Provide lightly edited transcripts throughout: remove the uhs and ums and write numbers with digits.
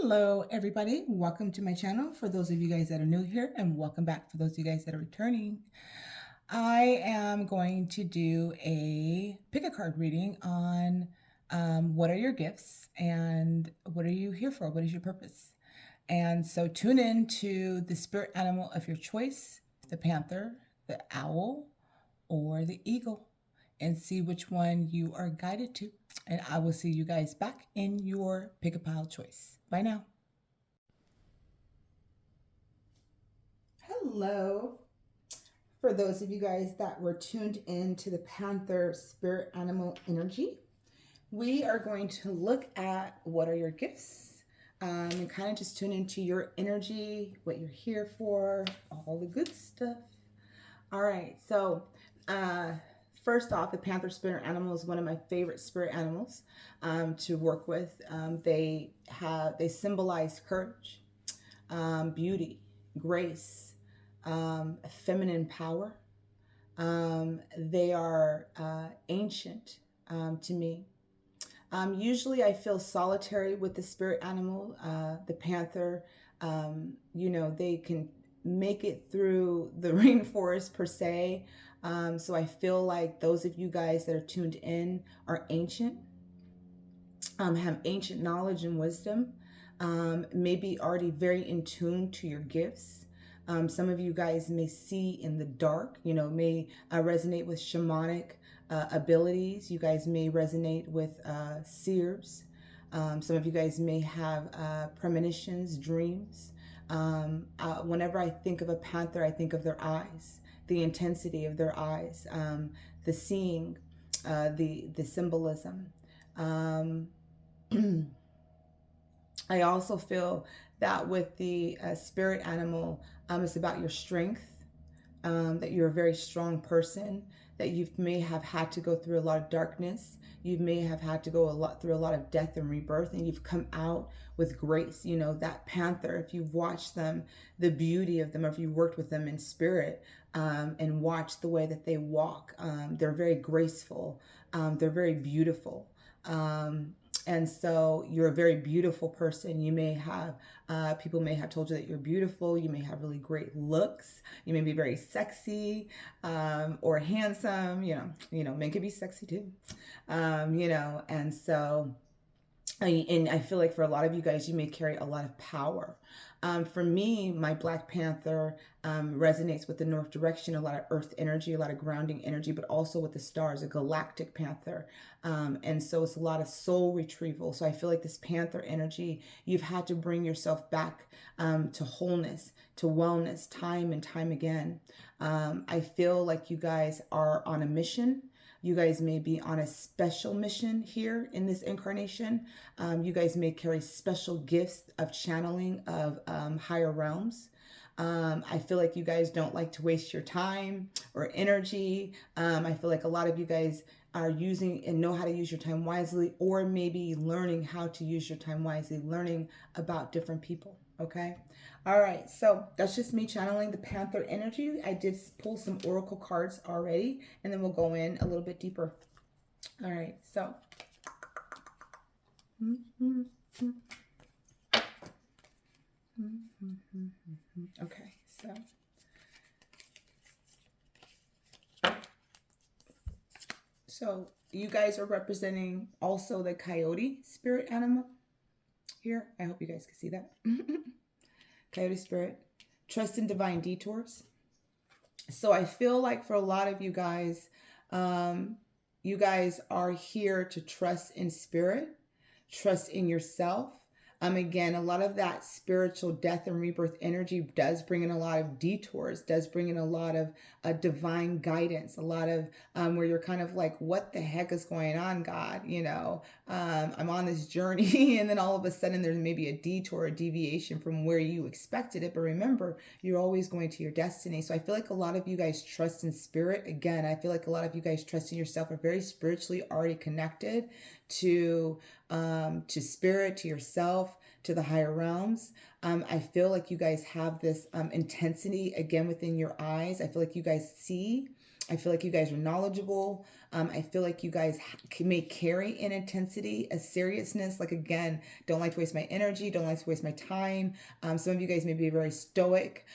Hello, everybody. Welcome to my channel for those of you guys that are new here, and welcome back for those of you guys that are returning. I am going to do a pick a card reading on what are your gifts and what are you here for? What is your purpose? And so tune in to the spirit animal of your choice, the panther, the owl, or the eagle, and see which one you are guided to. And I will see you guys back in your pick a pile choice. Bye now. Hello. For those of you guys that were tuned in to the Panther spirit animal energy, we are going to look at what are your gifts and kind of just tune into your energy, what you're here for, all the good stuff. All right, so first off, the Panther spirit animal is one of my favorite spirit animals to work with. They symbolize courage, beauty, grace, feminine power. They are ancient to me. Usually I feel solitary with the spirit animal, the panther. They can make it through the rainforest per se. So I feel like those of you guys that are tuned in are ancient, have ancient knowledge and wisdom, maybe already very in tune to your gifts. Some of you guys may see in the dark, may resonate with shamanic abilities. You guys may resonate with seers. Some of you guys may have premonitions, dreams. Whenever I think of a panther, I think of their eyes, the intensity of their eyes, the seeing, the symbolism. I also feel that with the spirit animal, it's about your strength, that you're a very strong person, that you may have had to go through a lot of darkness. You may have had to go through a lot of death and rebirth, and you've come out with grace. That panther, if you've watched them, the beauty of them, or if you worked with them in spirit and watched the way that they walk, they're very graceful. They're very beautiful. And so you're a very beautiful person. You may have, people may have told you that you're beautiful. You may have really great looks. You may be very sexy or handsome. Men can be sexy too. And so, and I feel like for a lot of you guys, you may carry a lot of power. For me, my Black Panther resonates with the North direction, a lot of earth energy, a lot of grounding energy, but also with the stars, a galactic panther. And so it's a lot of soul retrieval. So I feel like this panther energy, you've had to bring yourself back to wholeness, to wellness, time and time again. I feel like you guys are on a mission. You guys may be on a special mission here in this incarnation. You guys may carry special gifts of channeling of higher realms. I feel like you guys don't like to waste your time or energy. I feel like a lot of you guys are using and know how to use your time wisely, or maybe learning how to use your time wisely, learning about different people. Okay. All right. So that's just me channeling the Panther energy. I did pull some oracle cards already, and then we'll go in a little bit deeper. All right. So. Okay. So you guys are representing also the coyote spirit animal here. I hope you guys can see that. Coyote spirit, trust in divine detours. So I feel like for a lot of you guys are here to trust in spirit, trust in yourself. Again, a lot of that spiritual death and rebirth energy does bring in a lot of detours, does bring in a lot of divine guidance, a lot of where you're kind of like, what the heck is going on, God? I'm on this journey, and then all of a sudden there's maybe a detour, a deviation from where you expected it. But remember, you're always going to your destiny. So I feel like a lot of you guys trust in spirit. Again, I feel like a lot of you guys trust in yourself, are very spiritually already connected to spirit, to yourself, to the higher realms. I feel like you guys have this intensity again within your eyes. I feel like you guys see I feel like you guys are knowledgeable. I feel like you guys may carry an intensity, a seriousness. Like, again, don't like to waste my energy, don't like to waste my time. Some of you guys may be very stoic.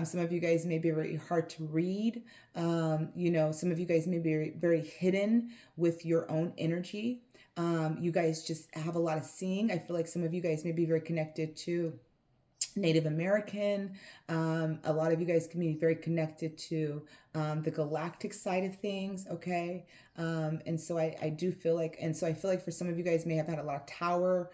Some of you guys may be very hard to read. Some of you guys may be very, very hidden with your own energy. You guys just have a lot of seeing. I feel like some of you guys may be very connected to Native American. A lot of you guys can be very connected to the galactic side of things, okay? And so I do feel like, and so I feel like for some of you guys may have had a lot of tower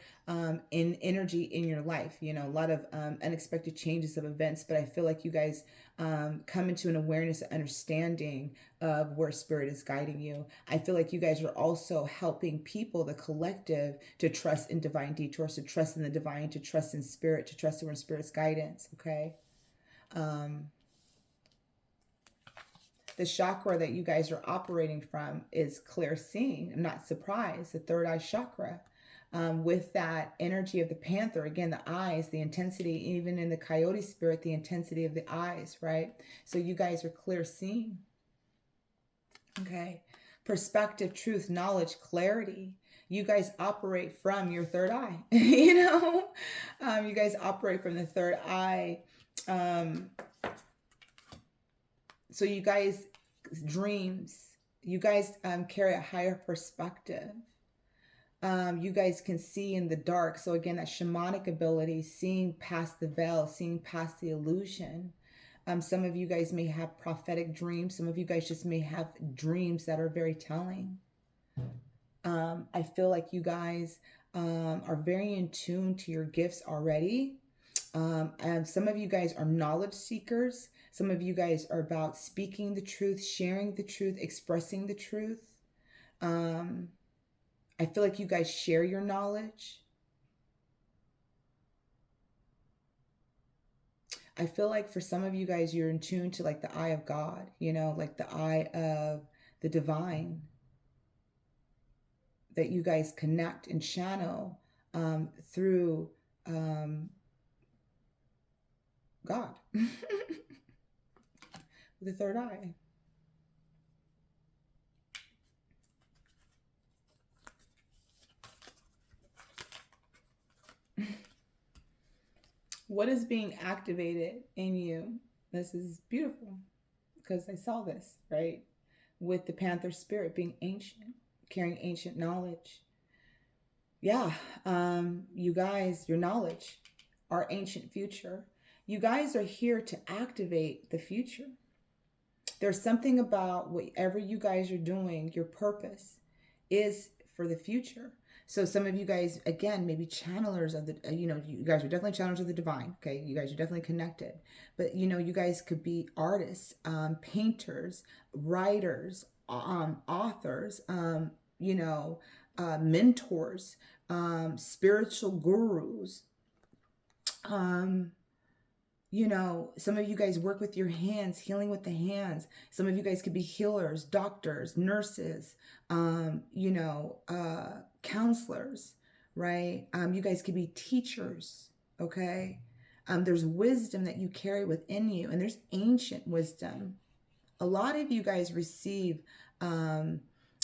in energy in your life, a lot of unexpected changes of events, but I feel like you guys come into an awareness and understanding of where spirit is guiding you. I feel like you guys are also helping people, the collective, to trust in divine detours, to trust in the divine, to trust in spirit, to trust in spirit's guidance, okay? The chakra that you guys are operating from is clear seeing. I'm not surprised. The third eye chakra. With that energy of the panther, again, the eyes, the intensity, even in the coyote spirit, the intensity of the eyes, right? So you guys are clear seeing. Okay. Perspective, truth, knowledge, clarity. You guys operate from your third eye. You guys operate from the third eye. So you guys dreams. You guys carry a higher perspective. You guys can see in the dark. So again, that shamanic ability, seeing past the veil, seeing past the illusion. Some of you guys may have prophetic dreams. Some of you guys just may have dreams that are very telling. I feel like you guys are very in tune to your gifts already. And some of you guys are knowledge seekers. Some of you guys are about speaking the truth, sharing the truth, expressing the truth. I feel like you guys share your knowledge. I feel like for some of you guys, you're in tune to like the eye of God, like the eye of the divine, that you guys connect and channel through God. The third eye. What is being activated in you? This is beautiful because I saw this, right? With the panther spirit being ancient, carrying ancient knowledge. Yeah, you guys, your knowledge, our ancient future. You guys are here to activate the future. There's something about whatever you guys are doing, your purpose is for the future. So some of you guys, again, maybe channelers of the, you guys are definitely channelers of the divine. Okay. You guys are definitely connected, but you guys could be artists, painters, writers, authors, mentors, spiritual gurus. Some of you guys work with your hands, healing with the hands. Some of you guys could be healers, doctors, nurses, counselors, right? You guys could be teachers, okay? There's wisdom that you carry within you, and there's ancient wisdom. A lot of you guys receive a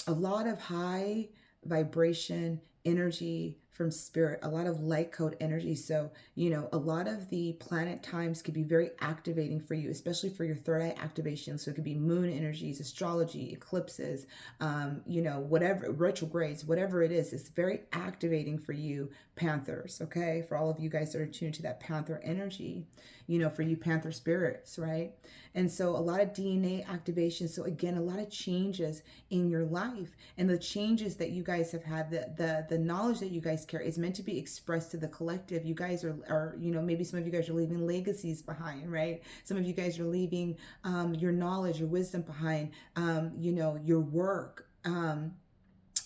lot of high vibration energy from spirit, a lot of light code energy. So, a lot of the planet times could be very activating for you, especially for your third eye activation. So it could be moon energies, astrology, eclipses, whatever, retrogrades, whatever it is, it's very activating for you, Panthers, okay? For all of you guys that are tuned to that Panther energy, for you Panther spirits, right? And so a lot of DNA activation. So again, a lot of changes in your life, and the changes that you guys have had, the knowledge that you guys carry is meant to be expressed to the collective. You guys are maybe some of you guys are leaving legacies behind, right? Some of you guys are leaving your knowledge, your wisdom behind, your work.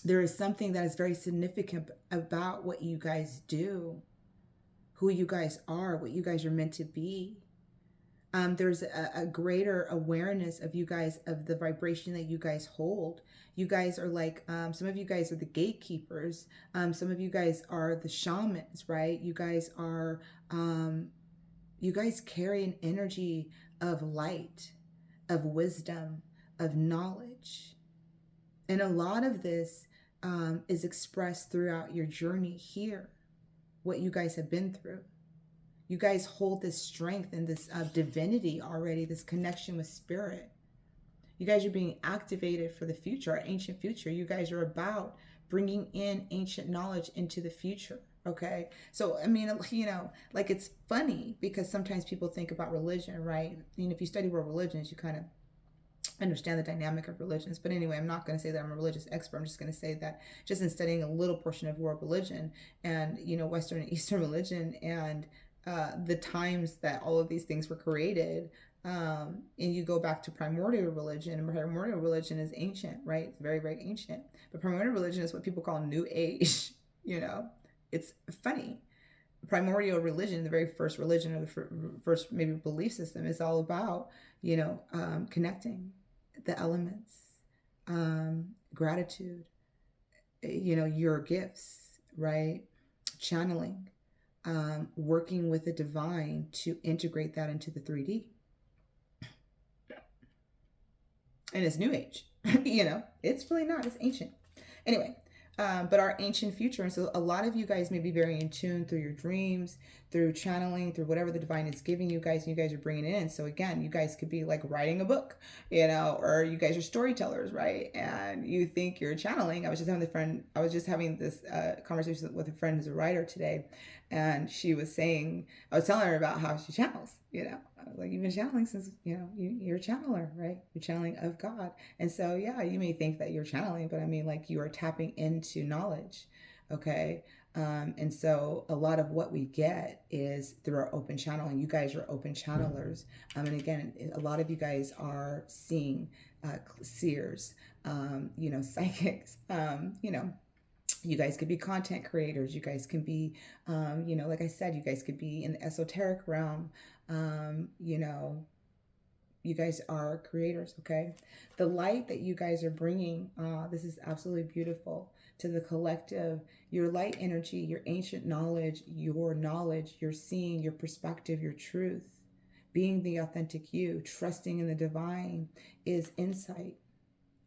There is something that is very significant about what you guys do, who you guys are, what you guys are meant to be. There's a greater awareness of you guys, of the vibration that you guys hold. You guys are like, some of you guys are the gatekeepers. Some of you guys are the shamans, right? You guys are, you guys carry an energy of light, of wisdom, of knowledge. And a lot of this is expressed throughout your journey here, what you guys have been through. You guys hold this strength and this divinity already, this connection with spirit. You guys are being activated for the future, our ancient future. You guys are about bringing in ancient knowledge into the future. Okay. So, I mean, like it's funny because sometimes people think about religion, right? If you study world religions, you kind of understand the dynamic of religions. But anyway, I'm not going to say that I'm a religious expert. I'm just going to say that just in studying a little portion of world religion and, Western and Eastern religion and the times that all of these things were created, and you go back to primordial religion, and primordial religion is ancient, right? It's very, very ancient. But primordial religion is what people call New Age, It's funny. Primordial religion, the very first religion or the first maybe belief system, is all about, connecting the elements, gratitude, your gifts, right? Channeling, working with the divine to integrate that into the 3D. And it's New Age, it's really not, it's ancient. Anyway, but our ancient future. And so a lot of you guys may be very in tune through your dreams, through channeling, through whatever the divine is giving you guys, and you guys are bringing it in. So again, you guys could be like writing a book, or you guys are storytellers, right? And you think you're channeling. I was just having this conversation with a friend who's a writer today. And she was saying, I was telling her about how she channels, I was like, you've been channeling since, you're a channeler, right? You're channeling of God. And so, yeah, you may think that you're channeling, but I mean, like, you are tapping into knowledge, okay? And so a lot of what we get is through our open channel, and you guys are open channelers. And again, a lot of you guys are seeing seers, psychics, you guys could be content creators. You guys can be, like I said, you guys could be in the esoteric realm. You guys are creators, okay? The light that you guys are bringing, this is absolutely beautiful, to the collective. Your light energy, your ancient knowledge, your seeing, your perspective, your truth, being the authentic you, trusting in the divine is insight.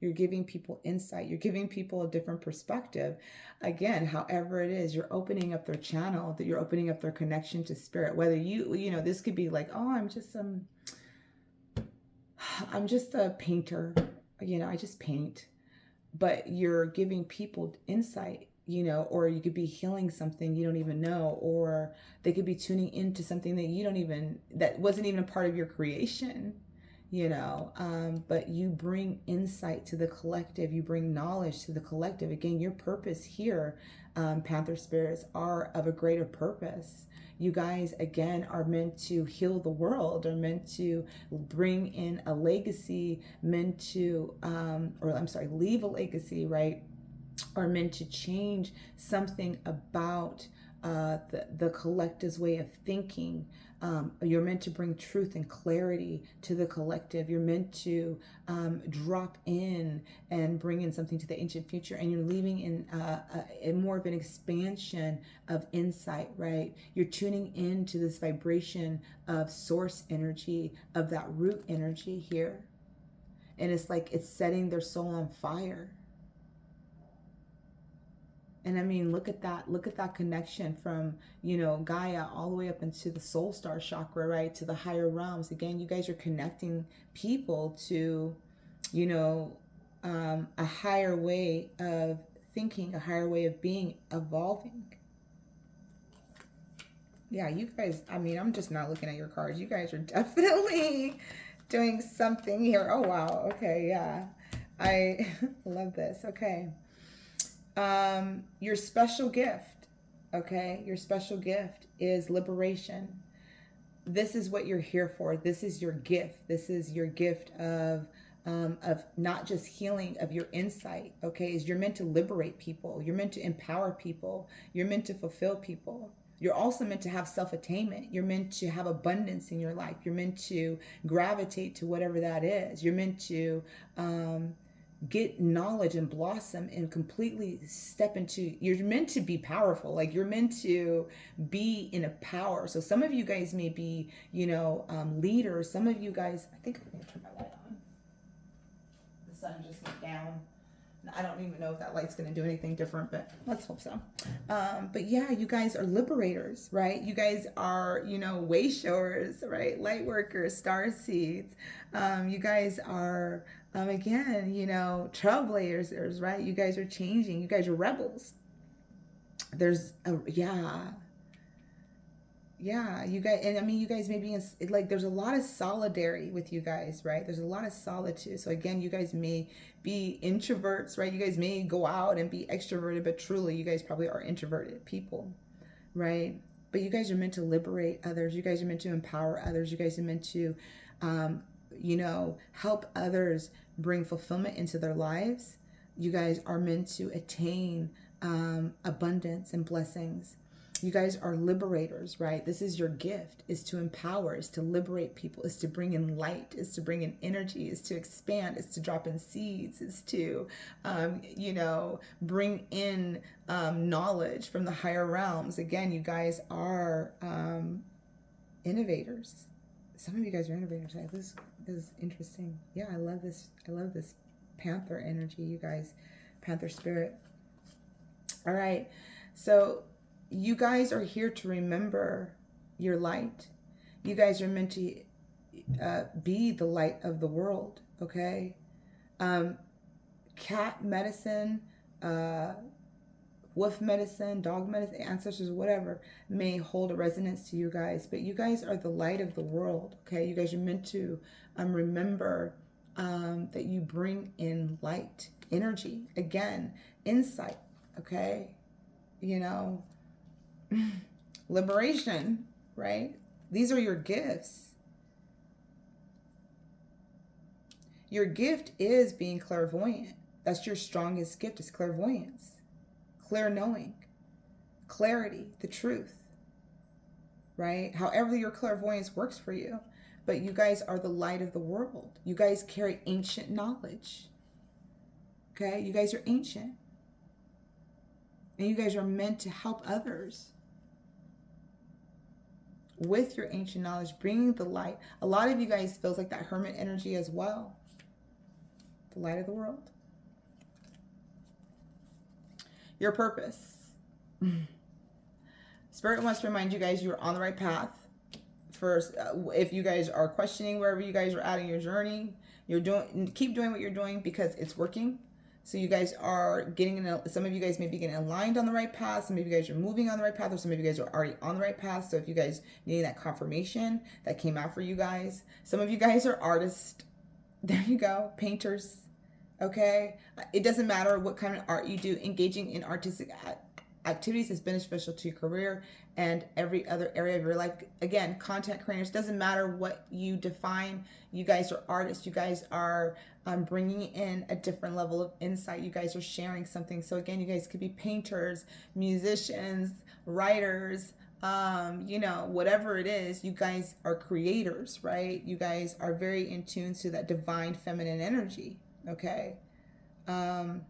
You're giving people insight. You're giving people a different perspective. Again, however it is, you're opening up their channel, that you're opening up their connection to spirit. Whether this could be like, oh, I'm just a painter. I just paint. But you're giving people insight, or you could be healing something you don't even know, or they could be tuning into something that wasn't even a part of your creation. But you bring insight to the collective, you bring knowledge to the collective. Again, your purpose here, Panther spirits, are of a greater purpose. You guys, again, are meant to heal the world, are meant to bring in a legacy, leave a legacy, right? Are meant to change something about the collective's way of thinking. You're meant to bring truth and clarity to the collective. You're meant to drop in and bring in something to the ancient future, and you're leaving in more of an expansion of insight, right? You're tuning into this vibration of source energy, of that root energy here. And it's like it's setting their soul on fire. And I mean, look at that connection from, Gaia all the way up into the soul star chakra, right? To the higher realms. Again, you guys are connecting people to, a higher way of thinking, a higher way of being, evolving. Yeah, you guys, I mean, I'm just not looking at your cards. You guys are definitely doing something here. Oh, wow. Okay, yeah. I love this. Okay. Your special gift, okay? Your special gift is liberation. This is what you're here for. This is your gift. This is your gift of not just healing, of your insight, okay? Is you're meant to liberate people. You're meant to empower people. You're meant to fulfill people. You're also meant to have self-attainment. You're meant to have abundance in your life. You're meant to gravitate to whatever that is. You're meant to get knowledge and blossom and completely step into, you're meant to be powerful. Like, you're meant to be in a power. So some of you guys may be, leaders. Some of you guys, I think I'm going to turn my light on. sun just went down. I don't even know if that light's going to do anything different, but let's hope so. But yeah, you guys are liberators, right? You guys are, you know, wayshowers, right? Light workers, starseeds. You guys are, again, you know, trailblazers, right? You guys are changing. You guys are rebels. There's, yeah, you guys, and I mean, you guys may be in, like, there's a lot of solidarity with you guys, right? There's a lot of solitude. So again, you guys may be introverts, right? You guys may go out and be extroverted, but truly, you guys probably are introverted people, right? But you guys are meant to liberate others. You guys are meant to empower others. You guys are meant to, you know, help others bring fulfillment into their lives. You guys are meant to attain abundance and blessings. You guys are liberators, right? This is your gift, is to empower, is to liberate people, is to bring in light, is to bring in energy, is to expand, is to drop in seeds, is to, you know, bring in knowledge from the higher realms. Again, you guys are innovators. Some of you guys are innovators. This is interesting. Yeah, I love this. I love this Panther energy, you guys. Panther spirit. All right. So you guys are here to remember your light. You guys are meant to be the light of the world, okay? Cat medicine, wolf medicine, dog medicine, ancestors, whatever, may hold a resonance to you guys, but you guys are the light of the world, okay? You guys are meant to remember that you bring in light, energy, again, insight, okay? You know, liberation, right? These are your gifts. Your gift is being clairvoyant. That's your strongest gift, is clairvoyance, clear knowing, clarity, the truth, right? However your clairvoyance works for you. But you guys are the light of the world. You guys carry ancient knowledge, okay? You guys are ancient. And you guys are meant to help others with your ancient knowledge, bringing the light. A lot of you guys feels like that hermit energy as well. The light of the world. Your purpose. Spirit wants to remind you guys you're on the right path. First, if you guys are questioning wherever you guys are at in your journey, keep doing what you're doing because it's working. So you guys are some of you guys may be getting aligned on the right path. Some of you guys are moving on the right path, or some of you guys are already on the right path. So if you guys need that confirmation, that came out for you guys. Some of you guys are artists. There you go. Painters. Okay. It doesn't matter what kind of art you do. Engaging in artistic activities is beneficial to your career and every other area of your life. Again, content creators, doesn't matter what you define. You guys are artists. You guys are bringing in a different level of insight. You guys are sharing something. So again, you guys could be painters, musicians, writers, you know, whatever it is, you guys are creators, right? You guys are very in tune to that divine feminine energy. Okay. And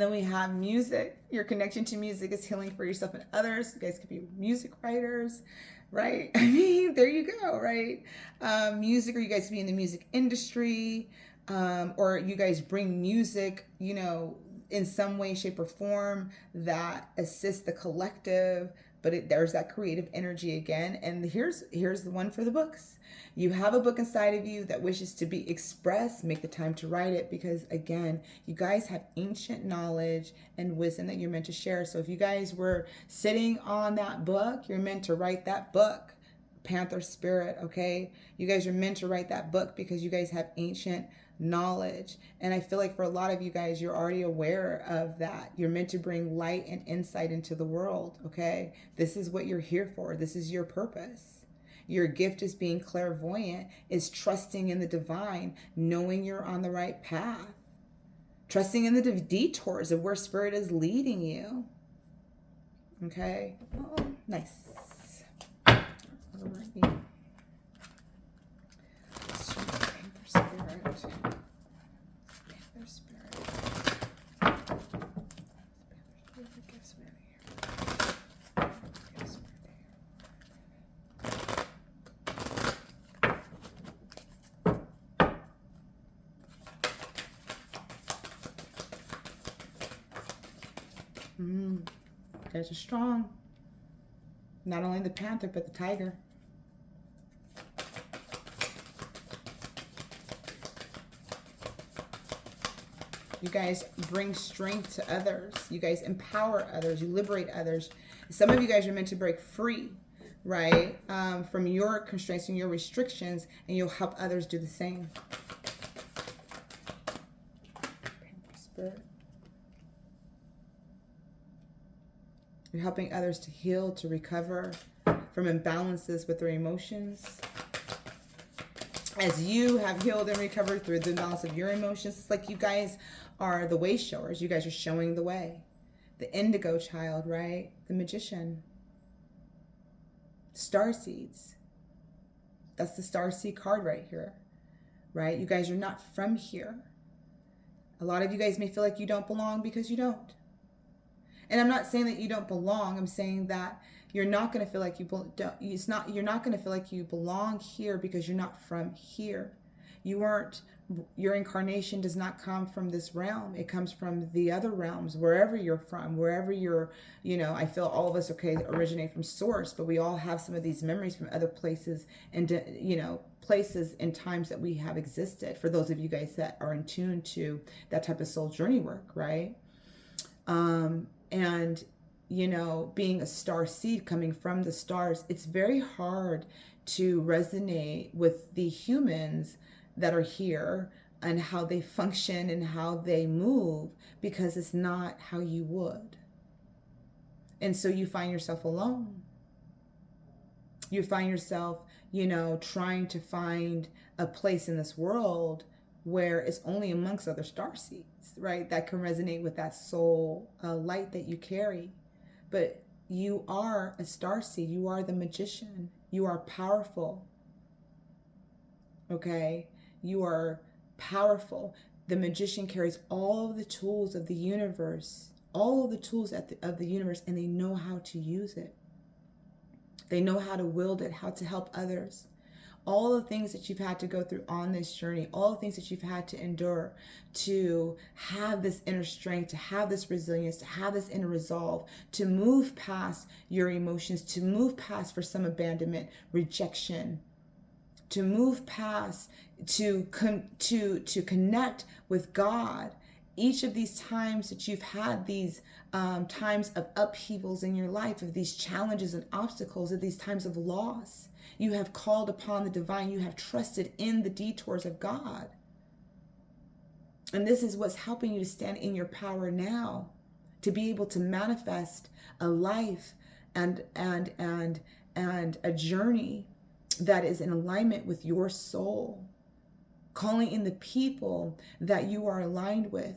then we have music. Your connection to music is healing for yourself and others. You guys could be music writers, right? I mean, there you go, right? Music, or you guys could be in the music industry, or you guys bring music, you know, in some way, shape, or form that assists the collective. But there's that creative energy again. And here's the one for the books. You have a book inside of you that wishes to be expressed. Make the time to write it, because again, you guys have ancient knowledge and wisdom that you're meant to share. So if you guys were sitting on that book, you're meant to write that book. Panther spirit, okay? You guys are meant to write that book because you guys have ancient knowledge. And I feel like for a lot of you guys, you're already aware of that. You're meant to bring light and insight into the world, okay? This is what you're here for. This is your purpose. Your gift is being clairvoyant, is trusting in the divine, knowing you're on the right path, trusting in the detours of where spirit is leading you. Okay? Oh, nice. Alrighty. Panther spirit. Panther spirit. You guys are strong. Not only the panther, but the tiger. You guys bring strength to others. You guys empower others. You liberate others. Some of you guys are meant to break free, right, from your constraints and your restrictions, and you'll help others do the same. Panther spirit. You're helping others to heal, to recover from imbalances with their emotions. As you have healed and recovered through the imbalance of your emotions, it's like you guys are the wayshowers. You guys are showing the way. The indigo child, right? The magician. Starseeds. That's the starseed card right here, right? You guys are not from here. A lot of you guys may feel like you don't belong because you don't. And I'm not saying that you don't belong. I'm saying that you're not going to feel like you don't. It's not. You're not going to feel like you belong here because you're not from here. You weren't. Your incarnation does not come from this realm. It comes from the other realms, wherever you're from, wherever you're. You know, I feel all of us originate from source, but we all have some of these memories from other places and places and times that we have existed. For those of you guys that are in tune to that type of soul journey work, right? And, being a star seed coming from the stars, it's very hard to resonate with the humans that are here and how they function and how they move, because it's not how you would. And so you find yourself alone. You find yourself, trying to find a place in this world where it's only amongst other star seeds, right? That can resonate with that soul light that you carry. But you are a star seed. You are the magician. You are powerful. Okay? You are powerful. The magician carries all of the tools of the universe, all of the tools of the universe, and they know how to use it. They know how to wield it, how to help others. All the things that you've had to go through on this journey, all the things that you've had to endure to have this inner strength, to have this resilience, to have this inner resolve, to move past your emotions, to move past for some abandonment, rejection, to move past, to connect with God. Each of these times that you've had these times of upheavals in your life, of these challenges and obstacles, of these times of loss, you have called upon the divine. You have trusted in the detours of God. And this is what's helping you to stand in your power now, to be able to manifest a life and a journey that is in alignment with your soul, calling in the people that you are aligned with,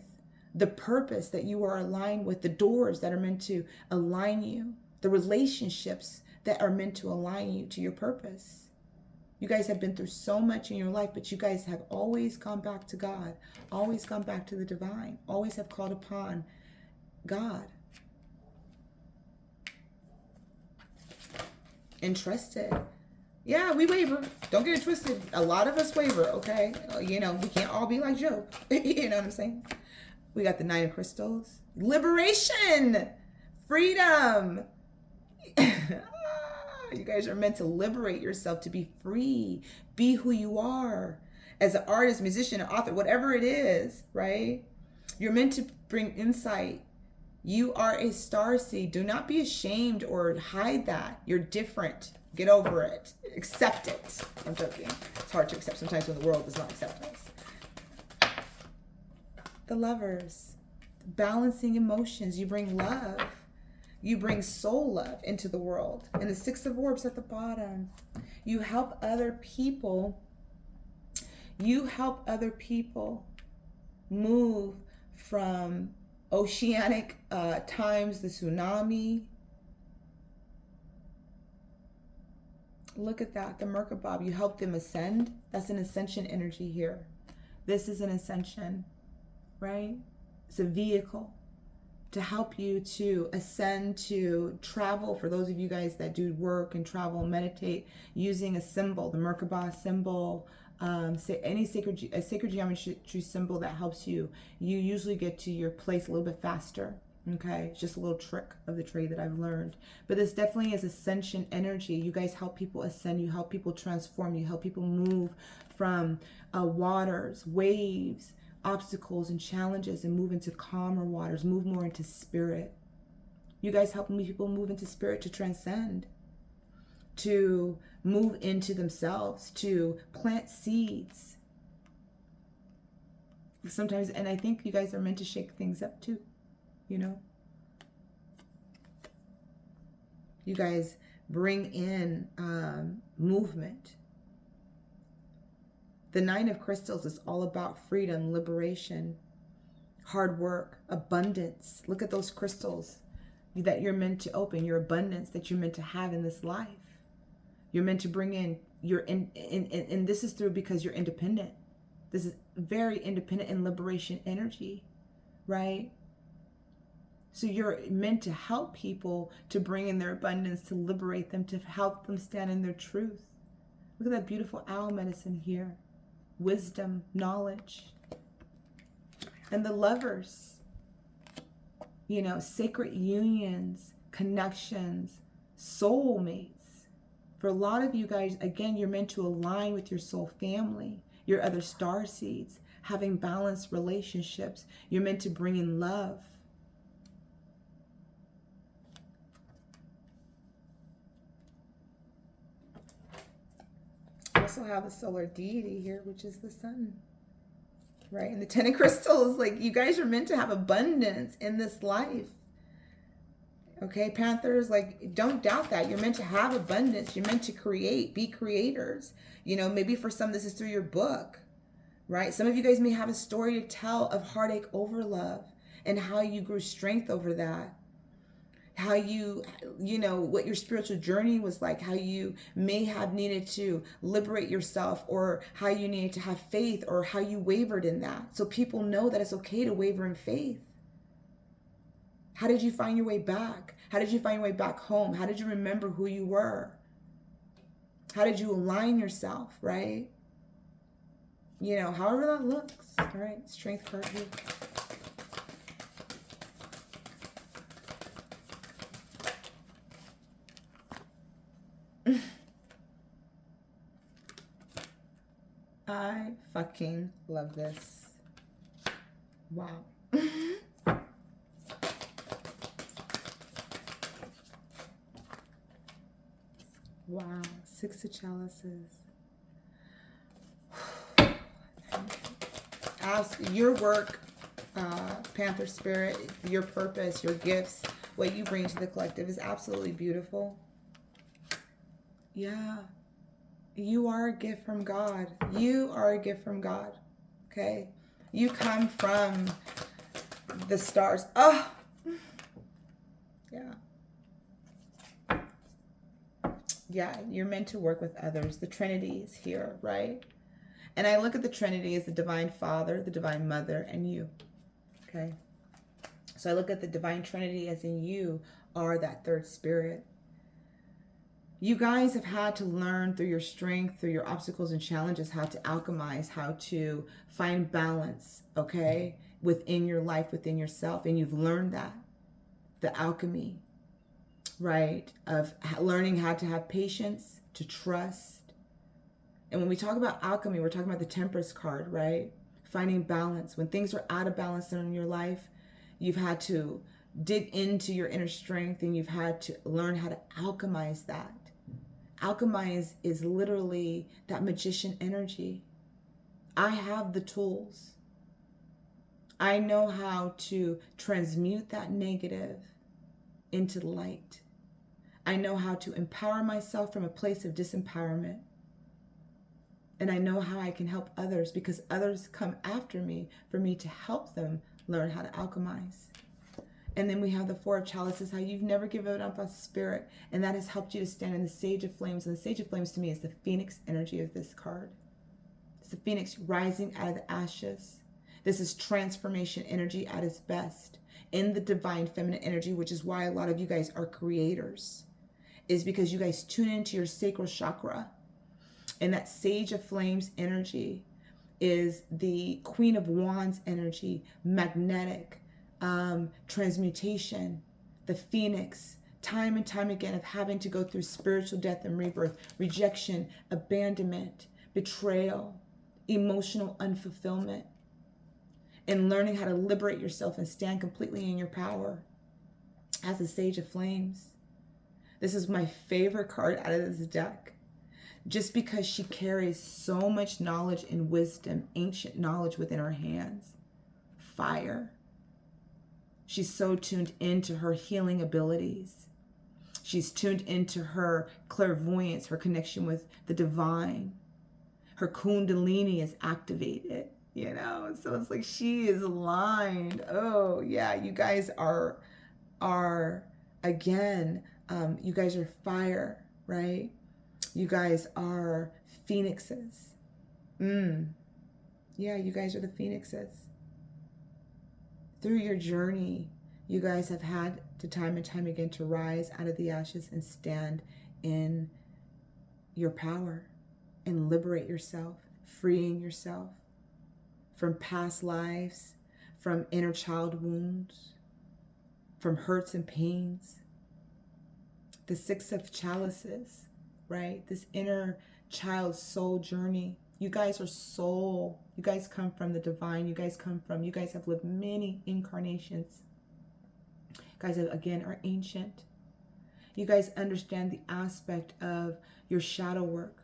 the purpose that you are aligned with, the doors that are meant to align you, the relationships that are meant to align you to your purpose. You guys have been through so much in your life, but you guys have always gone back to God, always gone back to the divine, always have called upon God and trusted. Yeah, we waver. Don't get it twisted. A lot of us waver, okay? We can't all be like Job. You know what I'm saying? We got the Nine of Crystals. Liberation! Freedom! You guys are meant to liberate yourself, to be free. Be who you are. As an artist, musician, or author, whatever it is, right? You're meant to bring insight. You are a starseed. Do not be ashamed or hide that. You're different. Get over it. Accept it. I'm joking. It's hard to accept sometimes when the world does not accept us. The Lovers. Balancing emotions. You bring love. You bring soul love into the world. And the Six of Orbs at the bottom. You help other people. You help other people move from oceanic times, the tsunami. Look at that, the Merkaba. You help them ascend. That's an ascension energy here. This is an ascension, right? It's a vehicle to help you to ascend, to travel. For those of you guys that do work and travel and meditate using a symbol, the Merkaba symbol, any sacred geometry symbol that helps you, you usually get to your place a little bit faster. Okay, it's just a little trick of the trade that I've learned. But this definitely is ascension energy. You guys help people ascend. You help people transform. You help people move from waters, waves, obstacles, and challenges, and move into calmer waters, move more into spirit. You guys help people move into spirit to transcend, to move into themselves, to plant seeds. Sometimes, and I think you guys are meant to shake things up too. You know, you guys bring in movement. The Nine of Crystals is all about freedom, liberation, hard work, abundance. Look at those crystals that you're meant to open, your abundance that you're meant to have in this life. You're meant to bring in your, and this is through because you're independent. This is very independent and liberation energy, right? So you're meant to help people to bring in their abundance, to liberate them, to help them stand in their truth. Look at that beautiful owl medicine here. Wisdom, knowledge. And the Lovers, you know, sacred unions, connections, soulmates. For a lot of you guys, again, you're meant to align with your soul family, your other star seeds, having balanced relationships. You're meant to bring in love. Also have the solar deity here, which is the sun, right? And the Ten of Crystals, like, you guys are meant to have abundance in this life. Okay, Panthers, like, don't doubt that. You're meant to have abundance. You're meant to create, be creators. You know, maybe for some, this is through your book, right? Some of you guys may have a story to tell of heartache over love and how you grew strength over that. How you know, what your spiritual journey was like, how you may have needed to liberate yourself, or how you needed to have faith, or how you wavered in that. So people know that it's okay to waver in faith. How did you find your way back? How did you find your way back home? How did you remember who you were? How did you align yourself, right? You know, however that looks, all right? Strength card here. I fucking love this. Wow. Wow. Six of Chalices. Ask your work, Panther Spirit, your purpose, your gifts, what you bring to the collective is absolutely beautiful. Yeah. You are a gift from God. You are a gift from God. Okay? You come from the stars. Oh! Yeah. Yeah, you're meant to work with others. The Trinity is here, right? And I look at the Trinity as the Divine Father, the Divine Mother, and you. Okay? So I look at the Divine Trinity as in you are that third spirit. You guys have had to learn through your strength, through your obstacles and challenges, how to alchemize, how to find balance, okay, within your life, within yourself. And you've learned that, the alchemy, right, of learning how to have patience, to trust. And when we talk about alchemy, we're talking about the Temperance card, right? Finding balance. When things are out of balance in your life, you've had to dig into your inner strength, and you've had to learn how to alchemize that. Alchemize is literally that magician energy. I have the tools. I know how to transmute that negative into light. I know how to empower myself from a place of disempowerment. And I know how I can help others, because others come after me for me to help them learn how to alchemize. And then we have the Four of Chalices, how you've never given up on spirit. And that has helped you to stand in the Sage of Flames. And the Sage of Flames to me is the Phoenix energy of this card. It's the Phoenix rising out of the ashes. This is transformation energy at its best. In the divine feminine energy, which is why a lot of you guys are creators, is because you guys tune into your sacral chakra. And that Sage of Flames energy is the Queen of Wands energy, magnetic, transmutation, the phoenix, time and time again of having to go through spiritual death and rebirth, rejection, abandonment, betrayal, emotional unfulfillment, and learning how to liberate yourself and stand completely in your power as a Sage of Flames. This is my favorite card out of this deck, just because she carries so much knowledge and wisdom, ancient knowledge within her hands. Fire. She's so tuned into her healing abilities. She's tuned into her clairvoyance, her connection with the divine. Her kundalini is activated, you know? So it's like she is aligned. Oh, yeah, you guys are again, you guys are fire, right? You guys are phoenixes. Yeah, you guys are the phoenixes. Through your journey, you guys have had to time and time again to rise out of the ashes and stand in your power and liberate yourself, freeing yourself from past lives, from inner child wounds, from hurts and pains. The Six of Chalices, right? This inner child soul journey. You guys are soul. You guys come from the divine. You guys have lived many incarnations. You guys, again, are ancient. You guys understand the aspect of your shadow work.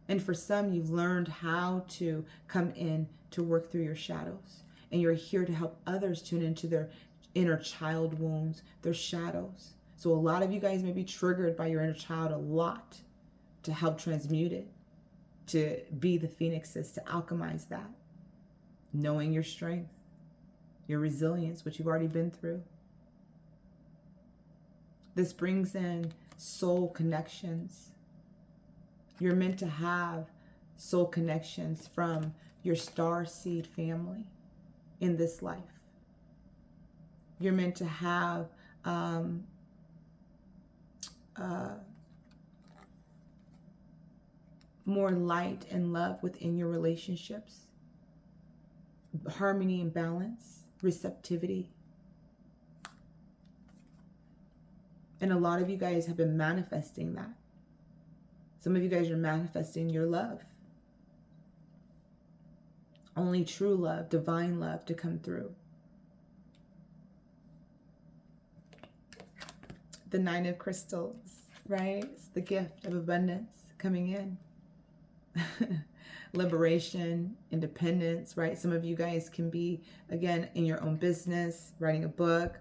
And for some, you've learned how to come in to work through your shadows. And you're here to help others tune into their inner child wounds, their shadows. So a lot of you guys may be triggered by your inner child a lot, to help transmute it, to be the phoenixes, to alchemize that. Knowing your strength, your resilience, what you've already been through. This brings in soul connections. You're meant to have soul connections from your starseed family in this life. You're meant to have more light and love within your relationships. Harmony and balance, receptivity. And a lot of you guys have been manifesting that. Some of you guys are manifesting your love. Only true love, divine love to come through. The Nine of Crystals, right? It's the gift of abundance coming in. Liberation, independence, right? Some of you guys can be, again, in your own business, writing a book,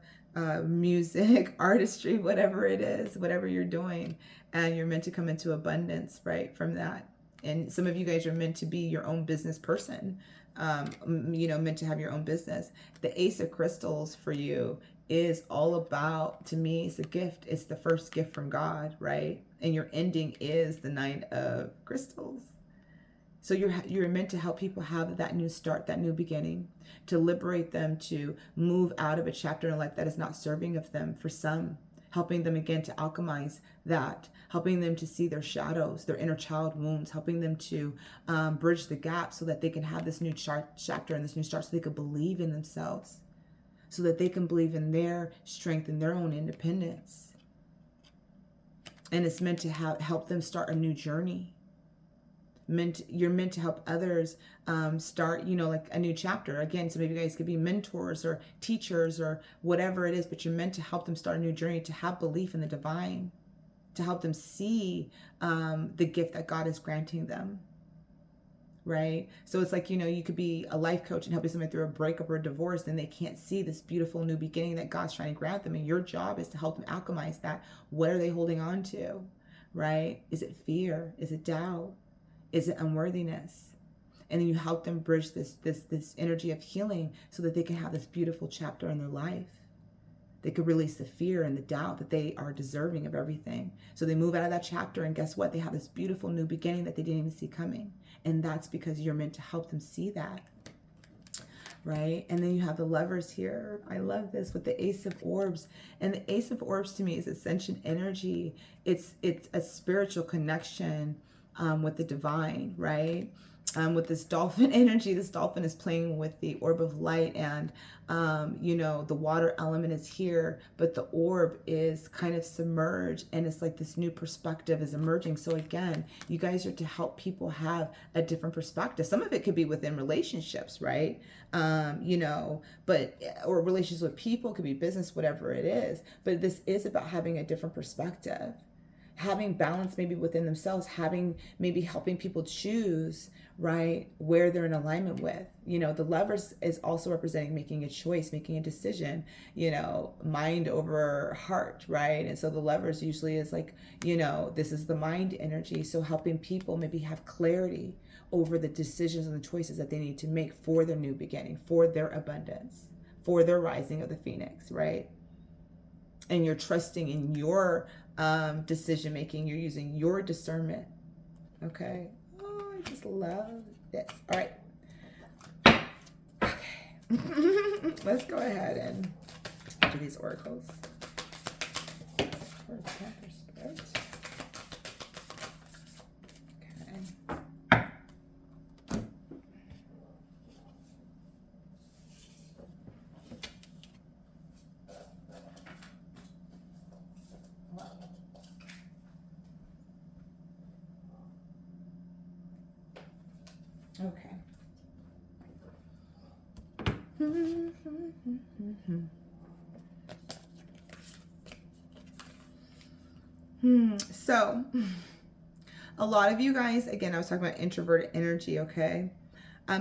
music, artistry, whatever it is, whatever you're doing, and you're meant to come into abundance, right, from that. And some of you guys are meant to be your own business person, meant to have your own business. The Ace of Crystals for you is all about, to me, it's a gift. It's the first gift from God, right? And your ending is the Nine of Crystals. So you're meant to help people have that new start, that new beginning, to liberate them, to move out of a chapter in life that is not serving of them. For some, helping them again to alchemize that, helping them to see their shadows, their inner child wounds, helping them to bridge the gap so that they can have this new chapter and this new start, so they can believe in themselves, so that they can believe in their strength and their own independence. And it's meant to help them start a new journey. You're meant to help others start, like a new chapter. Again, some of you guys could be mentors or teachers or whatever it is, but you're meant to help them start a new journey, to have belief in the divine, to help them see the gift that God is granting them, right? So it's like, you could be a life coach and helping someone through a breakup or a divorce, and they can't see this beautiful new beginning that God's trying to grant them. And your job is to help them alchemize that. What are they holding on to, right? Is it fear? Is it doubt? Is it unworthiness? And then you help them bridge this energy of healing so that they can have this beautiful chapter in their life. They could release the fear and the doubt that they are deserving of everything. So they move out of that chapter, and guess what? They have this beautiful new beginning that they didn't even see coming. And that's because you're meant to help them see that, right? And then you have the Lovers here. I love this with the Ace of Orbs. And the Ace of Orbs to me is ascension energy. It's a spiritual connection with the divine, right? With this dolphin energy, this dolphin is playing with the orb of light, and the water element is here, but the orb is kind of submerged, and it's like this new perspective is emerging. So again, you guys are to help people have a different perspective. Some of it could be within relationships, right? Or relationships with people, could be business, whatever it is. But this is about having a different perspective, having balance maybe within themselves, maybe helping people choose, right, where they're in alignment with. The lovers is also representing making a choice, making a decision, mind over heart, right? And so the lovers usually is like, this is the mind energy. So helping people maybe have clarity over the decisions and the choices that they need to make for their new beginning, for their abundance, for their rising of the phoenix, right? And you're trusting in your decision making. You're using your discernment. Okay. Oh, I just love this. All right. Okay. Let's go ahead and do these oracles for Panther Spirit. Okay. So, a lot of you guys, again, I was talking about introverted energy, okay?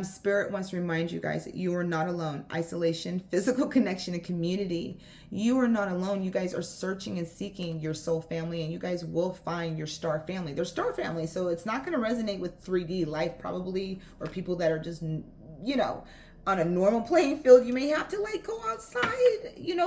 Spirit wants to remind you guys that you are not alone. Isolation, physical connection, and community. You are not alone. You guys are searching and seeking your soul family, and you guys will find your star family. They're star family, so it's not going to resonate with 3D life probably, or people that are just, on a normal playing field. You may have to go outside,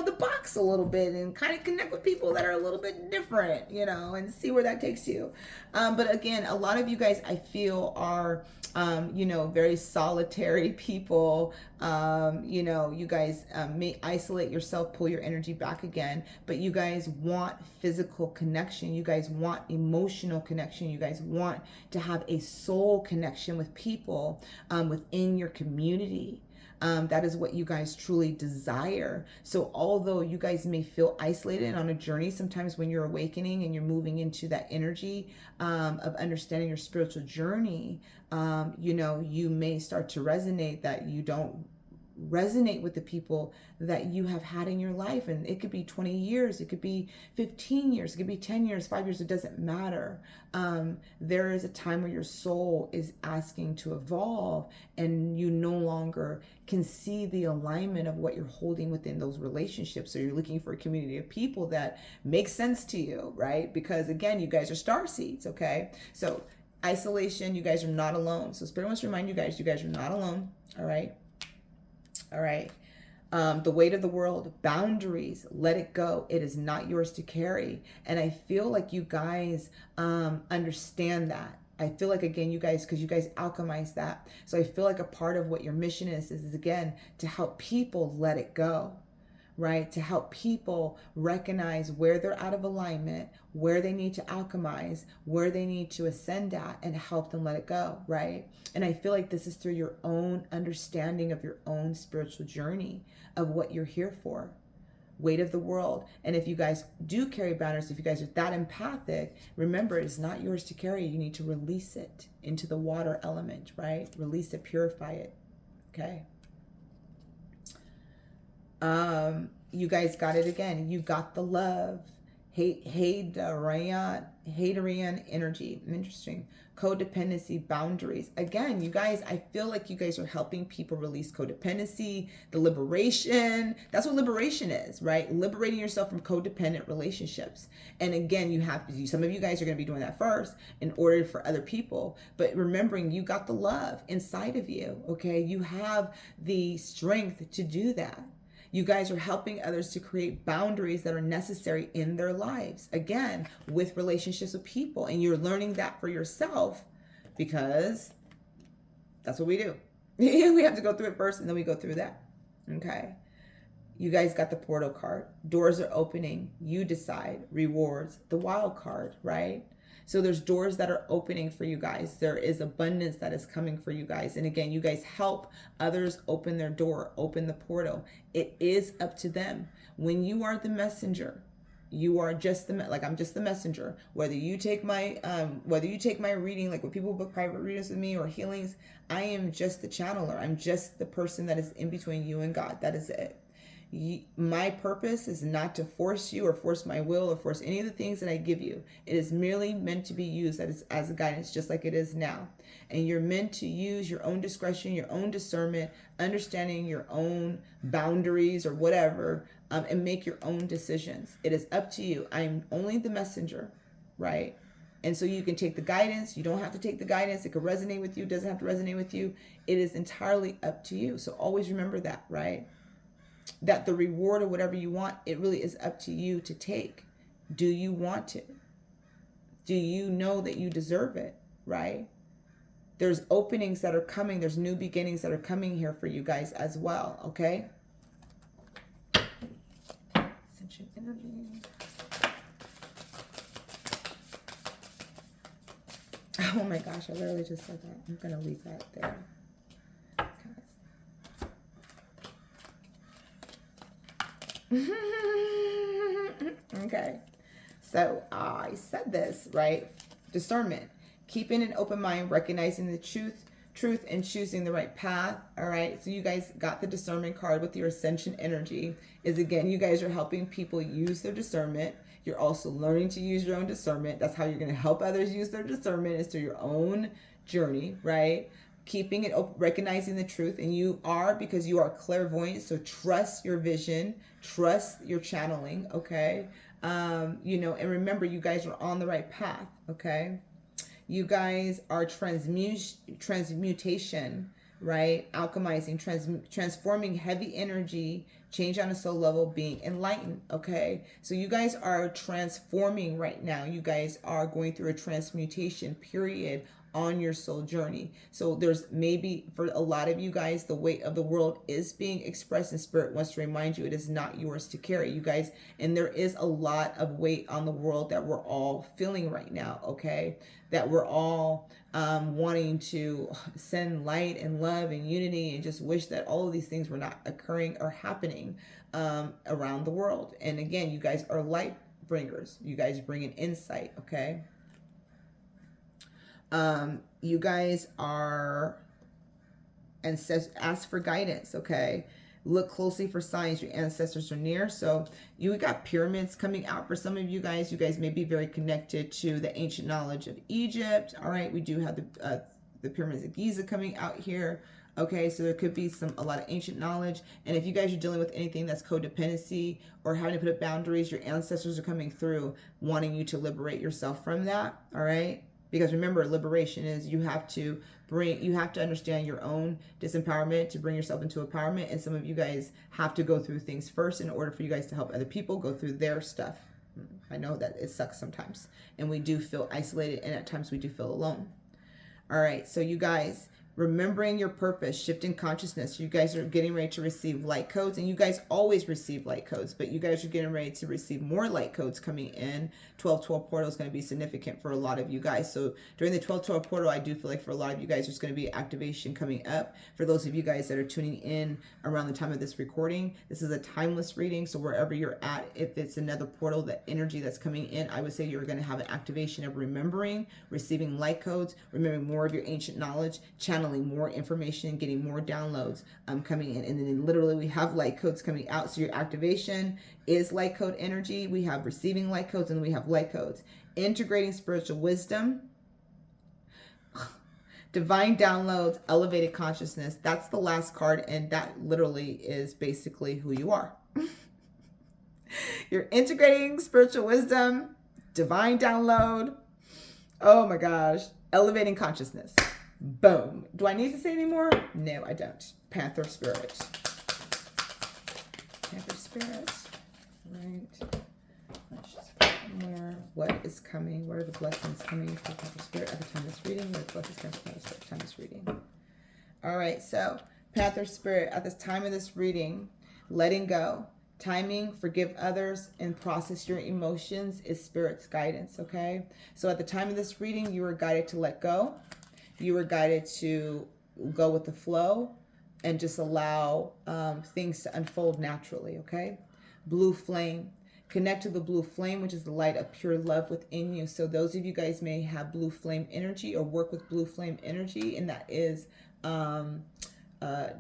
the box a little bit and kind of connect with people that are a little bit different, and see where that takes you. But again, a lot of you guys, I feel, are, very solitary people. You guys may isolate yourself, pull your energy back again, but you guys want physical connection. You guys want emotional connection. You guys want to have a soul connection with people within your community. That is what you guys truly desire. So although you guys may feel isolated on a journey, sometimes when you're awakening and you're moving into that energy of understanding your spiritual journey, you may start to resonate that you don't resonate with the people that you have had in your life. And it could be 20 years, it could be 15 years, it could be 10 years, 5 years, it doesn't matter. There is a time where your soul is asking to evolve, and you no longer can see the alignment of what you're holding within those relationships. So you're looking for a community of people that make sense to you, right? Because again, you guys are star seeds, okay? So isolation, you guys are not alone. So Spirit wants to remind you guys are not alone, all right? All right. The weight of the world, boundaries, let it go. It is not yours to carry. And I feel like you guys understand that. I feel like, again, you guys, because you guys alchemize that. So I feel like a part of what your mission is again, to help people let it go, right? To help people recognize where they're out of alignment, where they need to alchemize, where they need to ascend at, and help them let it go, right? And I feel like this is through your own understanding of your own spiritual journey, of what you're here for. Weight of the world. And if you guys do carry boundaries, if you guys are that empathic, remember, it's not yours to carry. You need to release it into the water element, right? Release it, purify it. Okay. You guys got it again. You got the love. Hadarian energy. Interesting. Codependency, boundaries. Again, you guys, I feel like you guys are helping people release codependency, the liberation. That's what liberation is, right? Liberating yourself from codependent relationships. And again, some of you guys are going to be doing that first in order for other people. But remembering, you got the love inside of you, okay? You have the strength to do that. You guys are helping others to create boundaries that are necessary in their lives. Again, with relationships with people. And you're learning that for yourself, because that's what we do. We have to go through it first, and then we go through that. Okay. You guys got the portal card. Doors are opening. You decide. Rewards. The wild card, right? So there's doors that are opening for you guys. There is abundance that is coming for you guys. And again, you guys help others open their door, open the portal. It is up to them. When you are the messenger, you are just the, like, I'm just the messenger. Whether you take my reading, like when people book private readings with me or healings, I am just the channeler. I'm just the person that is in between you and God. That is it. My purpose is not to force you or force my will or force any of the things that I give you. It is merely meant to be used as a guidance, just like it is now. And you're meant to use your own discretion, your own discernment, understanding your own boundaries or whatever, and make your own decisions. It is up to you. I'm only the messenger, right? And so you can take the guidance. You don't have to take the guidance. It could resonate with you. It doesn't have to resonate with you. It is entirely up to you. So always remember that, right? That the reward or whatever you want, it really is up to you to take. Do you want it? Do you know that you deserve it, right? There's openings that are coming. There's new beginnings that are coming here for you guys as well, okay? Ascension energy. Oh my gosh, I literally just said that. I'm going to leave that there. Okay, so I said this, right? Discernment, keeping an open mind, recognizing the truth and choosing the right path. All right, so you guys got the discernment card with your ascension energy. Is again, you guys are helping people use their discernment. You're also learning to use your own discernment. That's how you're going to help others use their discernment, is through your own journey, right? Keeping it open, recognizing the truth, and you are, because you are clairvoyant, so trust your vision, trust your channeling, okay? You know, and remember, you guys are on the right path, okay? You guys are transmutation, right? Alchemizing, transforming heavy energy, change on a soul level, being enlightened, okay? So you guys are transforming right now. You guys are going through a transmutation period on your soul journey. So there's maybe, for a lot of you guys, the weight of the world is being expressed, and Spirit wants to remind you it is not yours to carry, you guys. And there is a lot of weight on the world that we're all feeling right now, okay? That we're all wanting to send light and love and unity, and just wish that all of these things were not occurring or happening around the world. And again, you guys are light bringers. You guys bring an insight, okay? You guys are, and says, ask for guidance, okay? Look closely for signs your ancestors are near. So you got pyramids coming out for some of you guys. You guys may be very connected to the ancient knowledge of Egypt. All right, we do have the pyramids of Giza coming out here. Okay, so there could be a lot of ancient knowledge. And if you guys are dealing with anything that's codependency or having to put up boundaries, your ancestors are coming through wanting you to liberate yourself from that. All right. Because remember, liberation is you have to understand your own disempowerment to bring yourself into empowerment. And some of you guys have to go through things first in order for you guys to help other people go through their stuff. I know that it sucks sometimes, and we do feel isolated, and at times we do feel alone. All right, so you guys, remembering your purpose, shifting consciousness. You guys are getting ready to receive light codes, and you guys always receive light codes, but you guys are getting ready to receive more light codes coming in. 12/12 portal is going to be significant for a lot of you guys. So during the 12/12 portal, I do feel like for a lot of you guys, there's going to be activation coming up. For those of you guys that are tuning in around the time of this recording, this is a timeless reading. So wherever you're at, if it's another portal, that energy that's coming in, I would say you're going to have an activation of remembering, receiving light codes, remembering more of your ancient knowledge, channeling more information, getting more downloads coming in. And then literally we have light codes coming out. So your activation is light code energy. We have receiving light codes, and we have light codes. Integrating spiritual wisdom, divine downloads, elevated consciousness. That's the last card, and that literally is basically who you are. You're integrating spiritual wisdom, divine download. Oh my gosh. Elevating consciousness. Boom. Do I need to say any more? No, I don't. Panther spirit. Panther spirit. Right. Let's just put more. What is coming? What are the blessings coming for Panther spirit at the time of this reading? What are the blessings coming for Panther spirit at the time of this reading? All right. So Panther spirit, at this time of this reading, letting go, timing, forgive others, and process your emotions is Spirit's guidance, okay? So at the time of this reading, you were guided to let go. You were guided to go with the flow and just allow things to unfold naturally, okay? Blue flame. Connect to the blue flame, which is the light of pure love within you. So those of you guys may have blue flame energy or work with blue flame energy, and that is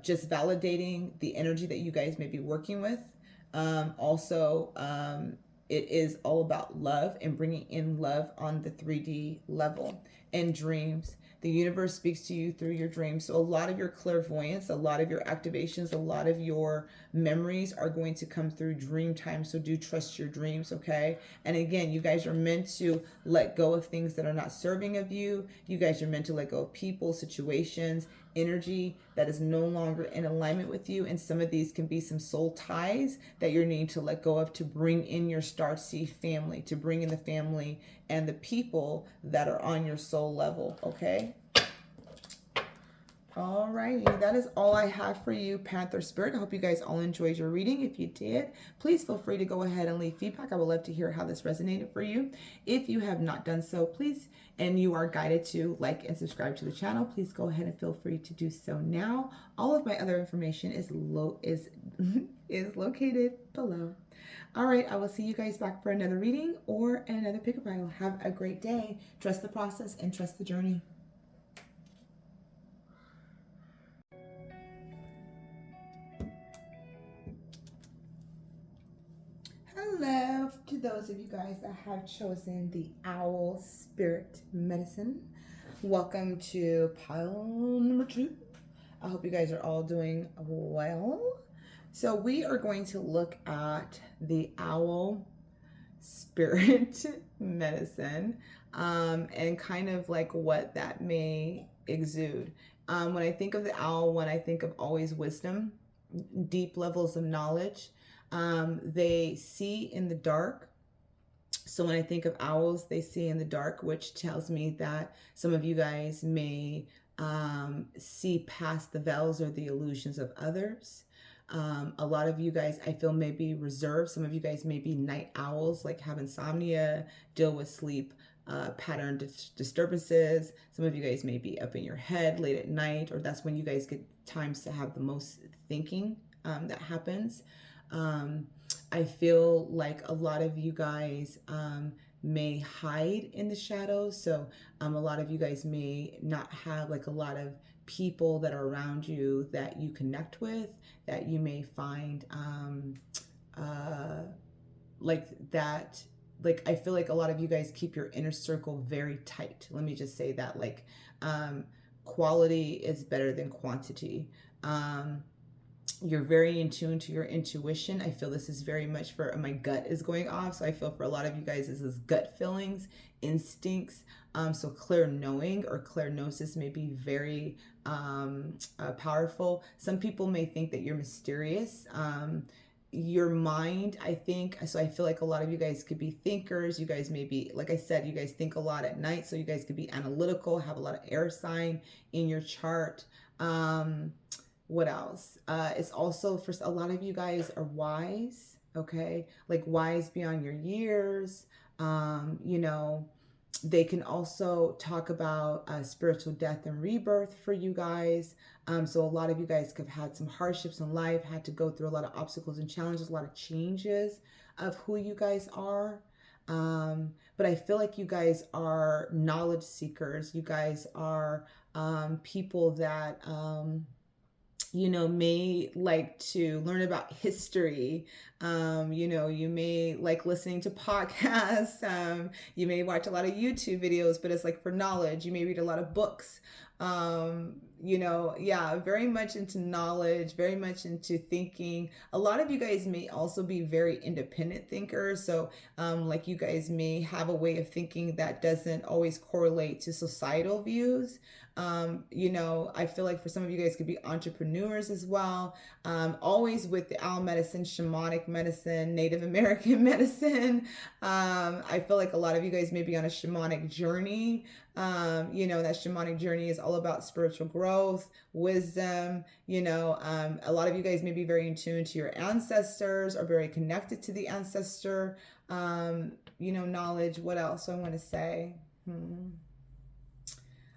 just validating the energy that you guys may be working with. Also, it is all about love and bringing in love on the 3D level and dreams. The universe speaks to you through your dreams. So a lot of your clairvoyance, a lot of your activations, a lot of your memories are going to come through dream time. So do trust your dreams, okay? And again, you guys are meant to let go of things that are not serving of you. You guys are meant to let go of people, situations, energy that is no longer in alignment with you. And some of these can be some soul ties that you're needing to let go of to bring in your starseed family, to bring in the family and the people that are on your soul level, okay? Alrighty, that is all I have for you, Panther Spirit. I hope you guys all enjoyed your reading. If you did, please feel free to go ahead and leave feedback. I would love to hear how this resonated for you. If you have not done so, please, and you are guided to like and subscribe to the channel, please go ahead and feel free to do so now. All of my other information is is located below. All right, I will see you guys back for another reading or another pick-a pile. Have a great day. Trust the process and trust the journey. Hello to those of you guys that have chosen the Owl Spirit Medicine. Welcome to pile number 2. I hope you guys are all doing well. So we are going to look at the Owl Spirit Medicine and kind of like what that may exude. When I think of the owl, when I think of always wisdom, deep levels of knowledge. They see in the dark. So when I think of owls, they see in the dark, which tells me that some of you guys may see past the veils or the illusions of others. A lot of you guys, I feel, may be reserved. Some of you guys may be night owls, like have insomnia, deal with sleep pattern disturbances. Some of you guys may be up in your head late at night, or that's when you guys get times to have the most thinking that happens. I feel like a lot of you guys may hide in the shadows. So a lot of you guys may not have like a lot of people that are around you that you connect with, that you may find like that. Like, I feel like a lot of you guys keep your inner circle very tight. Let me just say that, like, quality is better than quantity. You're very in tune to your intuition. I feel this is very much for my gut is going off. So I feel for a lot of you guys, this is gut feelings, instincts. So clear knowing or clairgnosis may be very powerful. Some people may think that you're mysterious. Your mind, I think, so I feel like a lot of you guys could be thinkers. You guys may be, like I said, you guys think a lot at night. So you guys could be analytical, have a lot of air sign in your chart. What else? It's also for a lot of you guys are wise, okay? Like wise beyond your years. You know, they can also talk about spiritual death and rebirth for you guys. So a lot of you guys have had some hardships in life, had to go through a lot of obstacles and challenges, a lot of changes of who you guys are. But I feel like you guys are knowledge seekers. You guys are people that you know, may like to learn about history. You know, you may like listening to podcasts. You may watch a lot of YouTube videos, but it's like for knowledge. You may read a lot of books. You know, yeah, very much into knowledge, very much into thinking. A lot of you guys may also be very independent thinkers. So like you guys may have a way of thinking that doesn't always correlate to societal views. You know, I feel like for some of you guys could be entrepreneurs as well. Always with the owl medicine, shamanic medicine, Native American medicine. I feel like a lot of you guys may be on a shamanic journey. You know, that shamanic journey is all about spiritual growth, wisdom. You know, a lot of you guys may be very in tune to your ancestors or very connected to the ancestor, you know, knowledge. What else do I want to say?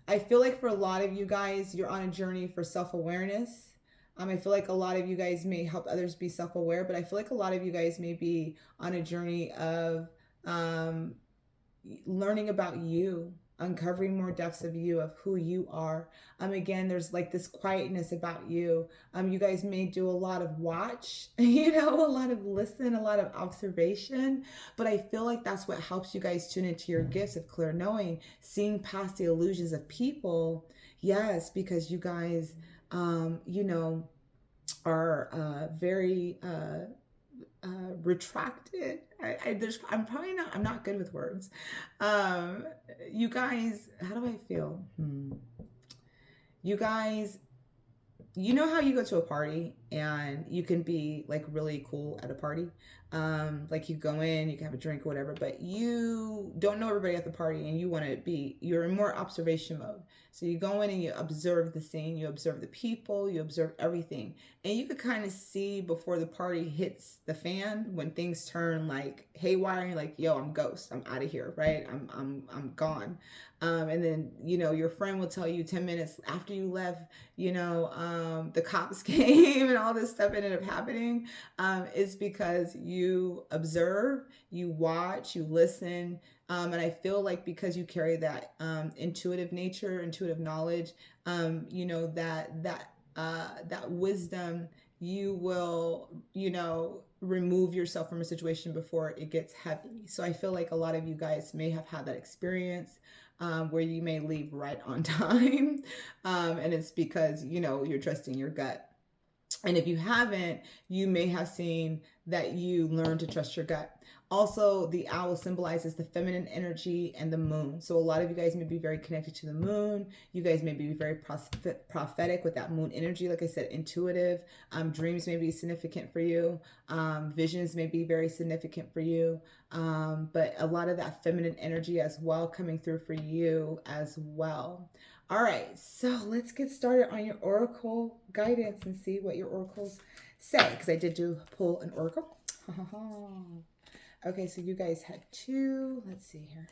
I feel like for a lot of you guys, you're on a journey for self-awareness. I feel like a lot of you guys may help others be self-aware, but I feel like a lot of you guys may be on a journey of learning about you, uncovering more depths of you, of who you are. Again, there's like this quietness about you. You guys may do a lot of watch, you know, a lot of listen, a lot of observation, but I feel like that's what helps you guys tune into your gifts of clear knowing, seeing past the illusions of people. Yes, because you guys, you know, are very retracted. I'm not good with words. You guys, how do I feel? You guys, you know how you go to a party and you can be like really cool at a party, like you go in, you can have a drink or whatever, but you don't know everybody at the party and you want to be, you're in more observation mode. So you go in and you observe the scene, you observe the people, you observe everything, and you could kind of see before the party hits the fan when things turn like haywire. You're like, yo, I'm ghost, I'm out of here, right? I'm gone. And then, you know, your friend will tell you 10 minutes after you left, you know, the cops came and all this stuff ended up happening. Is because you observe, you watch, you listen. And I feel like because you carry that intuitive nature, intuitive knowledge, you know, that wisdom, you will, you know, remove yourself from a situation before it gets heavy. So I feel like a lot of you guys may have had that experience. Where you may leave right on time. And it's because, you know, you're trusting your gut. And if you haven't, you may have seen that you learn to trust your gut. Also, the owl symbolizes the feminine energy and the moon. So a lot of you guys may be very connected to the moon. You guys may be very prophetic with that moon energy. Like I said, intuitive. Dreams may be significant for you. Visions may be very significant for you. But a lot of that feminine energy as well coming through for you as well. All right, so let's get started on your oracle guidance and see what your oracles say, because I did pull an oracle. Okay, so you guys had two. Let's see here.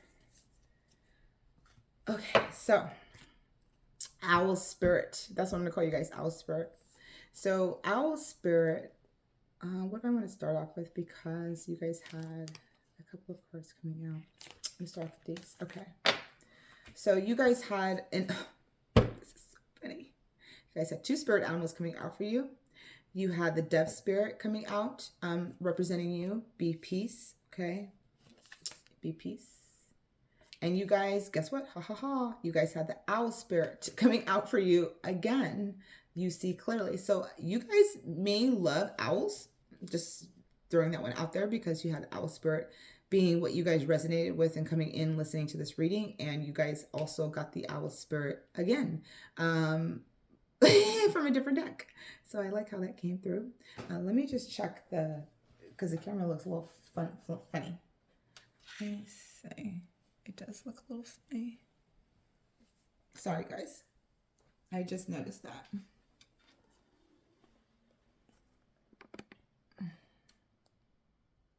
Okay, so owl spirit. That's what I'm going to call you guys, owl spirit. So owl spirit, what do I want to start off with, because you guys had a couple of cards coming out. Let me start off with these. Okay. So you guys had this is so funny. You guys had two spirit animals coming out for you. You had the dove spirit coming out, representing you. Be peace, okay? Be peace. And you guys, guess what? Ha ha ha. You guys had the owl spirit coming out for you again. You see clearly. So you guys may love owls. Just throwing that one out there, because you had owl spirit being what you guys resonated with and coming in listening to this reading. And you guys also got the owl spirit again from a different deck. So I like how that came through. Let me just check because the camera looks a little funny. Let me see. It does look a little funny. Sorry, guys. I just noticed that.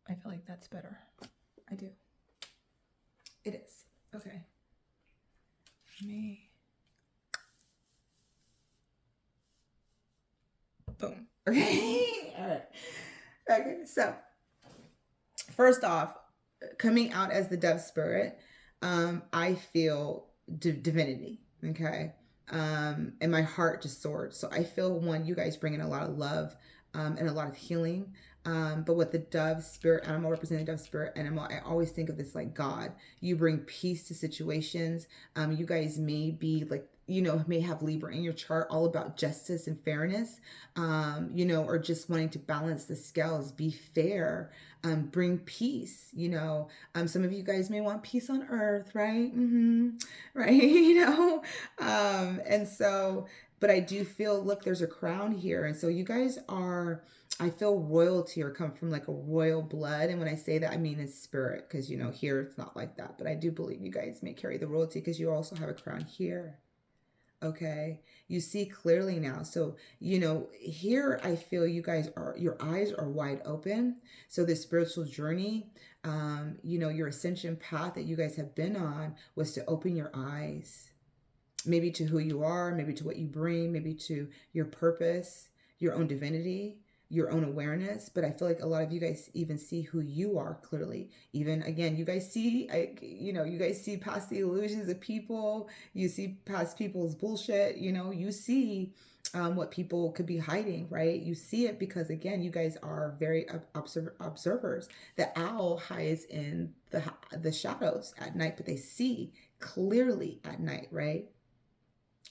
I feel like that's better. I do. It is. Okay. Boom. Okay. All right. Okay. So, first off, coming out as the dove spirit, I feel divinity. Okay. And my heart just soared. So I feel, one, you guys bring in a lot of love and a lot of healing. But with the dove spirit animal, representing the dove spirit animal, I always think of this like God. You bring peace to situations. You guys may be like, you know, may have Libra in your chart, all about justice and fairness, you know, or just wanting to balance the scales, be fair, bring peace, you know. Some of you guys may want peace on earth, right? Right, you know. And so, but I do feel, look, there's a crown here. And so you guys are, I feel royalty, or come from like a royal blood. And when I say that, I mean in spirit, because, you know, here it's not like that. But I do believe you guys may carry the royalty, because you also have a crown here. Okay. You see clearly now. So, here I feel your eyes are wide open. So the spiritual journey, your ascension path that you guys have been on was to open your eyes, maybe to who you are, maybe to what you bring, maybe to your purpose, your own divinity, your own awareness. But I feel like a lot of you guys even see who you are clearly. Even again, you guys see past the illusions of people. You see past people's bullshit. You see what people could be hiding, right? You see it because again, you guys are very observers. The owl hides in the shadows at night, but they see clearly at night, right?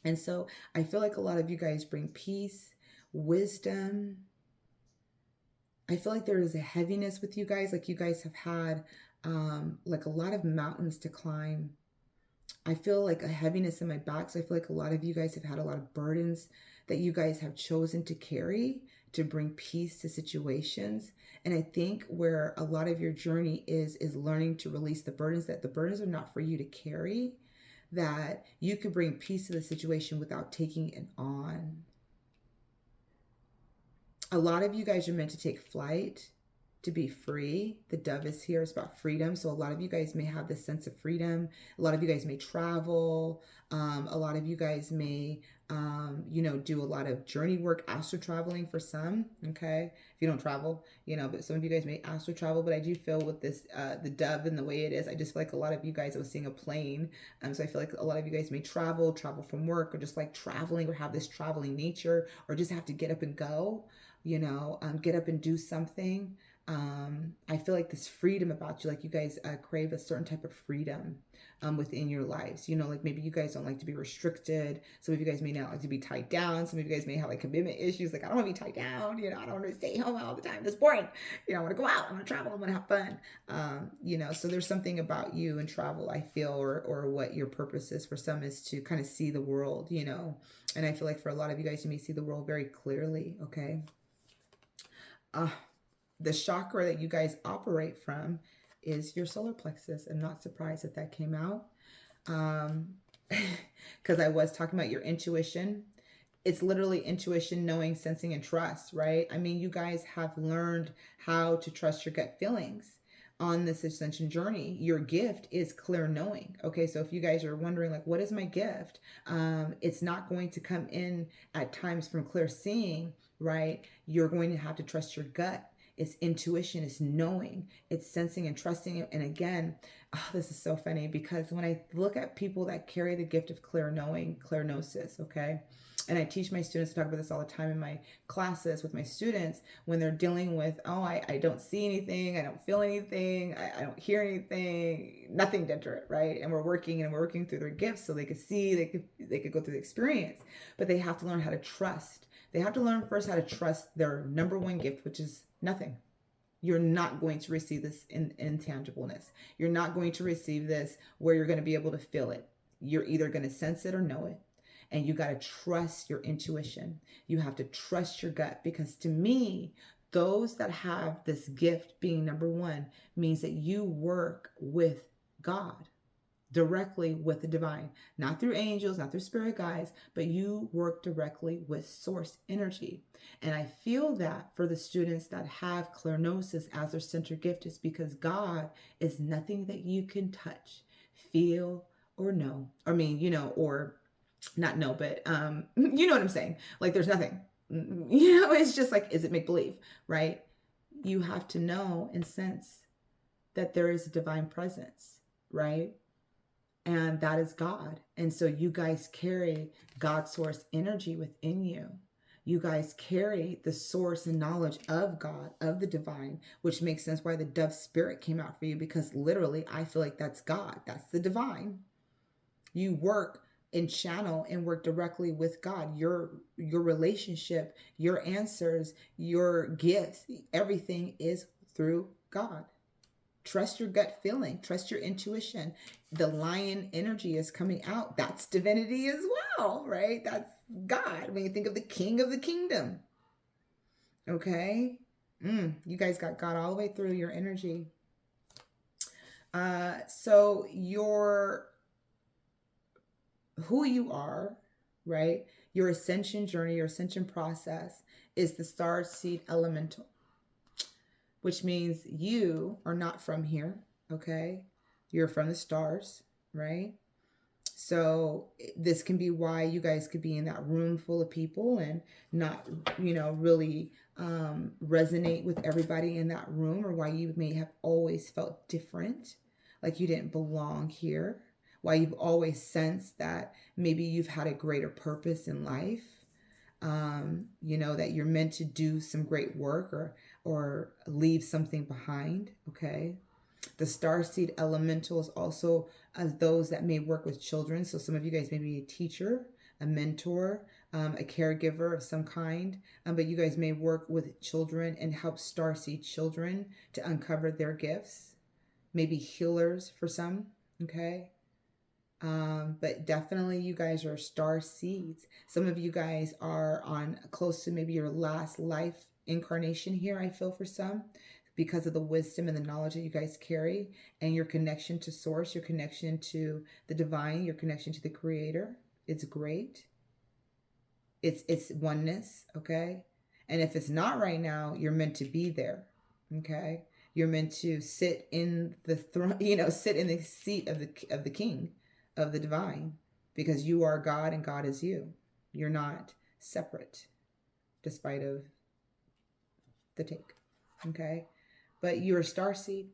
And so I feel like a lot of you guys bring peace, wisdom. I feel like there is a heaviness with you guys. Like you guys have had like a lot of mountains to climb. I feel like a heaviness in my back. So I feel like a lot of you guys have had a lot of burdens that you guys have chosen to carry to bring peace to situations. And I think where a lot of your journey is learning to release the burdens, that the burdens are not for you to carry, that you could bring peace to the situation without taking it on. A lot of you guys are meant to take flight, to be free. The dove is here. It's about freedom. So a lot of you guys may have this sense of freedom. A lot of you guys may travel. A lot of you guys may, do a lot of journey work, astral traveling for some. Okay. If you don't travel, but some of you guys may astral travel. But I do feel with this, the dove and the way it is, I just feel like a lot of you guys, I was seeing a plane. So I feel like a lot of you guys may travel from work, or just like traveling, or have this traveling nature, or just have to get up and go, get up and do something. I feel like this freedom about you, like you guys crave a certain type of freedom within your lives. Like maybe you guys don't like to be restricted. Some of you guys may not like to be tied down. Some of you guys may have like commitment issues. Like, I don't want to be tied down. I don't want to stay home all the time. That's boring. I want to go out. I want to travel. I want to have fun. So there's something about you and travel, I feel, or what your purpose is. For some is to kind of see the world, and I feel like for a lot of you guys, you may see the world very clearly. Okay. The chakra that you guys operate from is your solar plexus. I'm not surprised that came out. Because I was talking about your intuition. It's literally intuition, knowing, sensing, and trust, right? I mean, you guys have learned how to trust your gut feelings on this ascension journey. Your gift is clear knowing. Okay, so if you guys are wondering, like, what is my gift? It's not going to come in at times from clear seeing, right? You're going to have to trust your gut. It's intuition, it's knowing, it's sensing and trusting. And again, this is so funny because when I look at people that carry the gift of clear knowing, clear gnosis, okay? And I teach my students, to talk about this all the time in my classes with my students, when they're dealing with, I don't see anything, I don't feel anything, I don't hear anything, nothing Dendra, right? And we're working through their gifts so they could see, they could go through the experience, but they have to learn how to trust. They have to learn first how to trust their number one gift, which is nothing. You're not going to receive this in intangibleness. You're not going to receive this where you're going to be able to feel it. You're either going to sense it or know it. And you got to trust your intuition. You have to trust your gut, because to me, those that have this gift being number one means that you work with God, directly with the divine, not through angels, not through spirit guides, but you work directly with source energy. And I feel that for the students that have clairgnosis as their center gift is because God is nothing that you can touch, feel, or know. I mean, or not know, but you know what I'm saying? Like, there's nothing. It's just like, is it make believe, right? You have to know and sense that there is a divine presence, right? And that is God. And so you guys carry God source energy within you. You guys carry the source and knowledge of God, of the divine, which makes sense why the dove spirit came out for you, because literally I feel like that's God. That's the divine. You work and channel and work directly with God. Your relationship, your answers, your gifts, everything is through God. Trust your gut feeling. Trust your intuition. The lion energy is coming out. That's divinity as well, right? That's God. When you think of the king of the kingdom. Okay? You guys got God all the way through your energy. So who you are, right? Your ascension journey, your ascension process is the starseed elemental, which means you are not from here, okay? You're from the stars, right? So this can be why you guys could be in that room full of people and not, really resonate with everybody in that room, or why you may have always felt different, like you didn't belong here, why you've always sensed that maybe you've had a greater purpose in life, that you're meant to do some great work or leave something behind, okay? The starseed elemental is also those that may work with children. So some of you guys may be a teacher, a mentor, a caregiver of some kind, but you guys may work with children and help starseed children to uncover their gifts. Maybe healers for some, okay? But definitely you guys are star seeds. Some of you guys are on close to maybe your last life incarnation here, I feel, for some, because of the wisdom and the knowledge that you guys carry, and your connection to source, your connection to the divine, your connection to the creator. It's great. It's oneness, okay? And if it's not right now, you're meant to be there, okay? You're meant to sit in the throne, sit in the seat of the king, of the divine, because you are God and God is you. You're not separate, despite of the take, okay? But you're a starseed.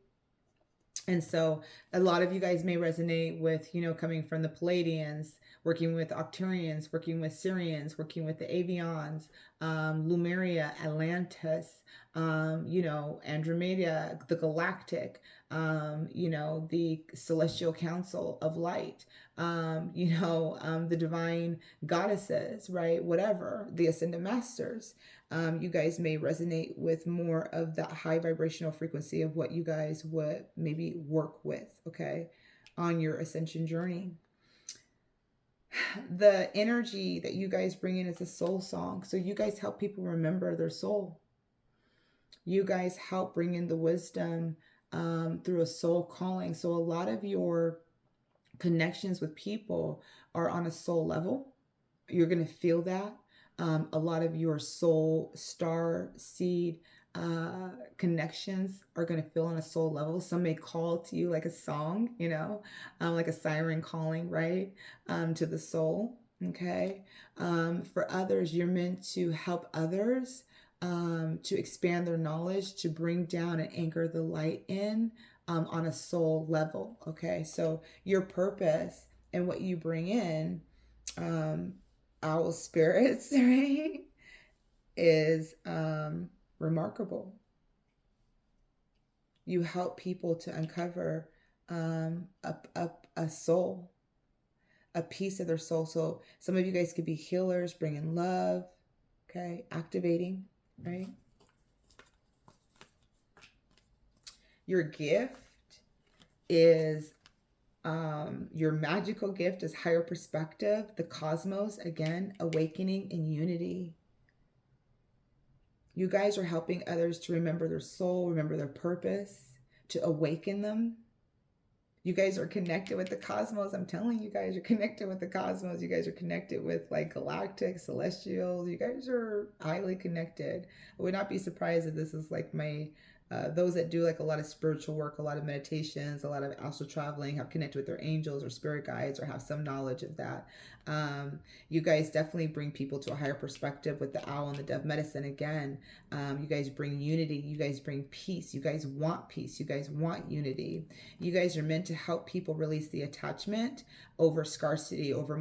And so a lot of you guys may resonate with, coming from the Palladians, working with Octurians, working with Syrians, working with the Avians, Lemuria, Atlantis, Andromeda, the Galactic, the Celestial Council of Light, the divine goddesses, right? Whatever, the Ascended Masters. You guys may resonate with more of that high vibrational frequency of what you guys would maybe work with, okay, on your ascension journey. The energy that you guys bring in is a soul song. So you guys help people remember their soul. You guys help bring in the wisdom through a soul calling. So a lot of your connections with people are on a soul level. You're going to feel that. A lot of your soul star seed connections are going to feel on a soul level. Some may call to you like a song, like a siren calling, right, to the soul. Okay. For others, you're meant to help others to expand their knowledge, to bring down and anchor the light in on a soul level. Okay. So your purpose and what you bring in, owl spirits, right, is remarkable. You help people to uncover a soul, a piece of their soul. So some of you guys could be healers, bringing love, okay, activating, right? Your gift is your magical gift is higher perspective, the cosmos, again, awakening and unity. You guys are helping others to remember their soul, remember their purpose, to awaken them. You guys are connected with the cosmos. I'm telling you guys, you're connected with the cosmos. You guys are connected with like galactic, celestials. You guys are highly connected. I would not be surprised if this is like my those that do like a lot of spiritual work, a lot of meditations, a lot of astral traveling, have connected with their angels or spirit guides, or have some knowledge of that. You guys definitely bring people to a higher perspective with the owl and the dove medicine. Again, you guys bring unity. You guys bring peace. You guys want peace. You guys want unity. You guys are meant to help people release the attachment over scarcity, over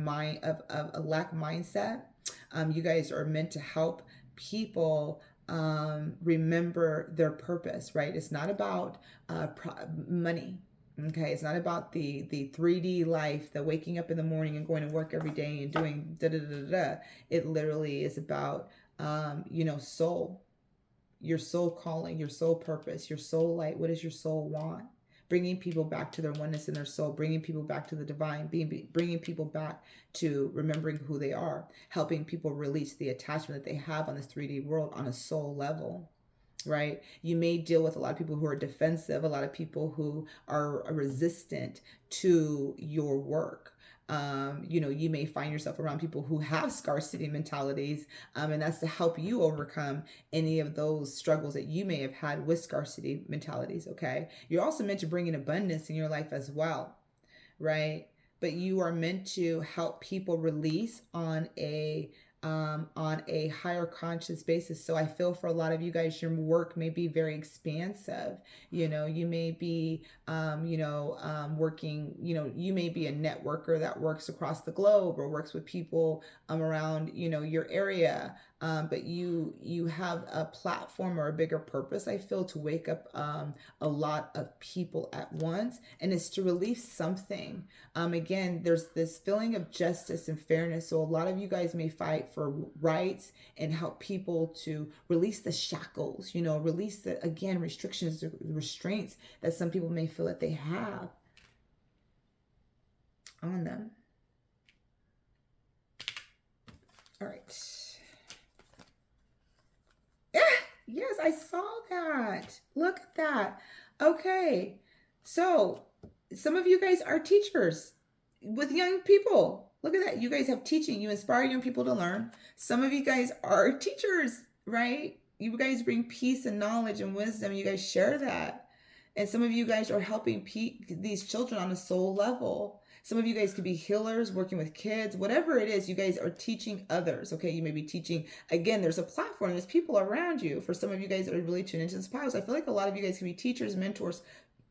of a lack mindset. You guys are meant to help people remember their purpose, right? It's not about money. Okay, it's not about the 3D life, the waking up in the morning and going to work every day and doing da da da da. It literally is about soul, your soul calling, your soul purpose, your soul light. What does your soul want? Bringing people back to their oneness in their soul, bringing people back to the divine, bringing people back to remembering who they are, helping people release the attachment that they have on this 3D world on a soul level. right? You may deal with a lot of people who are defensive, a lot of people who are resistant to your work. You may find yourself around people who have scarcity mentalities, and that's to help you overcome any of those struggles that you may have had with scarcity mentalities, okay? You're also meant to bring in abundance in your life as well, right? But you are meant to help people release on a higher conscious basis. So I feel for a lot of you guys, your work may be very expansive. You may be, working, you may be a networker that works across the globe or works with people around, your area. But you have a platform or a bigger purpose, I feel, to wake up a lot of people at once, and it's to release something. Again, there's this feeling of justice and fairness. So a lot of you guys may fight for rights and help people to release the shackles, release the, again, restrictions, the restraints that some people may feel that they have on them. All right. Yes, I saw that. Look at that. Okay. So some of you guys are teachers with young people. Look at that. You guys have teaching. You inspire young people to learn. Some of you guys are teachers, right? You guys bring peace and knowledge and wisdom. You guys share that. And some of you guys are helping these children on a soul level. Some of you guys could be healers, working with kids, whatever it is, you guys are teaching others, okay? You may be teaching, again, there's a platform, there's people around you. For some of you guys that are really tuned into this podcast, I feel like a lot of you guys can be teachers, mentors,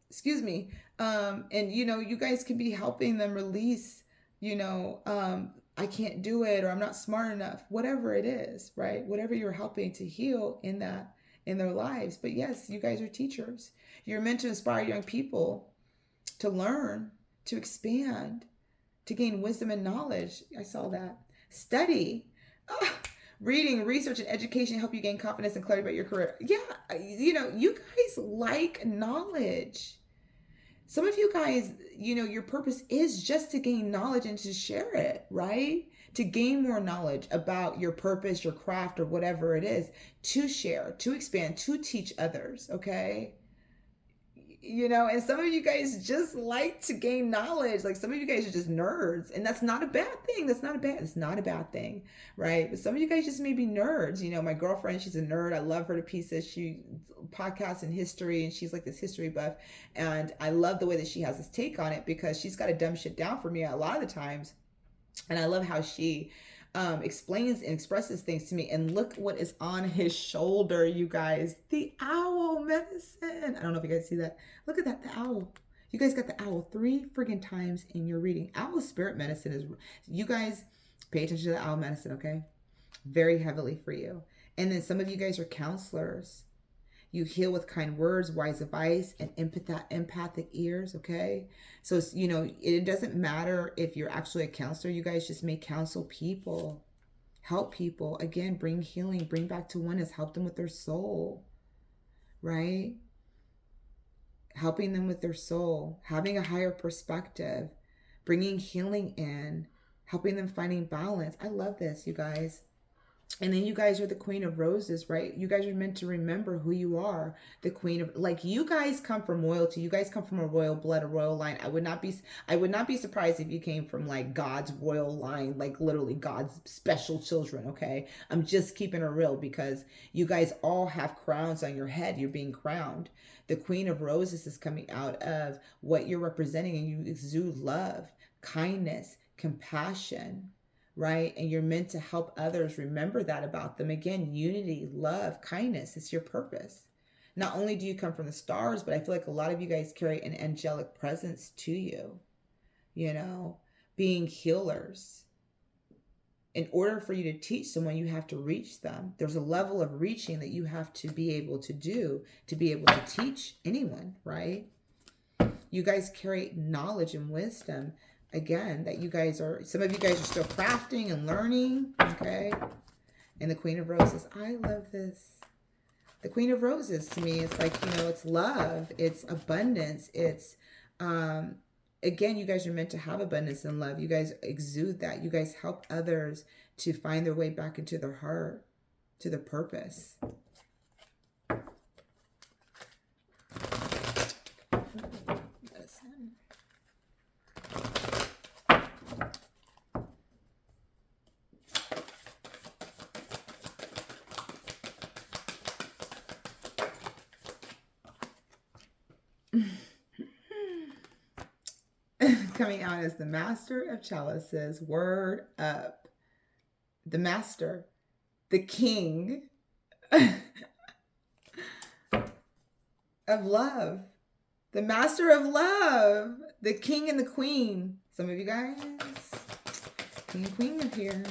excuse me. And, you guys can be helping them release, I can't do it, or I'm not smart enough, whatever it is, right? Whatever you're helping to heal in their lives. But yes, you guys are teachers. You're meant to inspire young people to learn, to expand, to gain wisdom and knowledge. I saw that. Study. Reading, research, and education help you gain confidence and clarity about your career. Yeah, you guys like knowledge. Some of you guys, your purpose is just to gain knowledge and to share it, right? To gain more knowledge about your purpose, your craft, or whatever it is, to share, to expand, to teach others, okay? And some of you guys just like to gain knowledge. Like some of you guys are just nerds, and that's not a bad thing. It's not a bad thing, right? But some of you guys just may be nerds. My girlfriend, she's a nerd. I love her to pieces. She podcasts in history, and she's like this history buff. And I love the way that she has this take on it, because she's got to dumb shit down for me a lot of the times. And I love how she explains and expresses things to me. And look what is on his shoulder, you guys. The owl medicine. I don't know if you guys see that. Look at that, the owl. You guys got the owl 3 friggin' times in your reading. Owl spirit medicine is, you guys pay attention to the owl medicine, okay? Very heavily for you. And then some of you guys are counselors. You heal with kind words, wise advice, and empathic ears, okay? So, it doesn't matter if you're actually a counselor. You guys just may counsel people, help people. Again, bring healing, bring back to oneness, help them with their soul, right? Helping them with their soul, having a higher perspective, bringing healing in, helping them finding balance. I love this, you guys. And then you guys are the Queen of Roses, right? You guys are meant to remember who you are. The Queen of, like, you guys come from royalty. You guys come from a royal blood, a royal line. I would not be surprised if you came from like God's royal line, like literally God's special children, okay? I'm just keeping it real, because you guys all have crowns on your head. You're being crowned. The Queen of Roses is coming out of what you're representing, and you exude love, kindness, compassion, right? And you're meant to help others remember that about them. Again, unity, love, kindness, it's your purpose. Not only do you come from the stars, but I feel like a lot of you guys carry an angelic presence to you, being healers. In order for you to teach someone, you have to reach them. There's a level of reaching that you have to be able to do to be able to teach anyone, right? You guys carry knowledge and wisdom. Again, that you guys are, some of you guys are still crafting and learning, okay? And the Queen of Roses, I love this. The Queen of Roses, to me, it's like, it's love, it's abundance, it's, again, you guys are meant to have abundance and love. You guys exude that. You guys help others to find their way back into their heart, to their purpose. coming out as the Master of Chalices. Word up. The Master, the King of Love, the Master of Love, the King and the Queen. Some of you guys, King and Queen are here.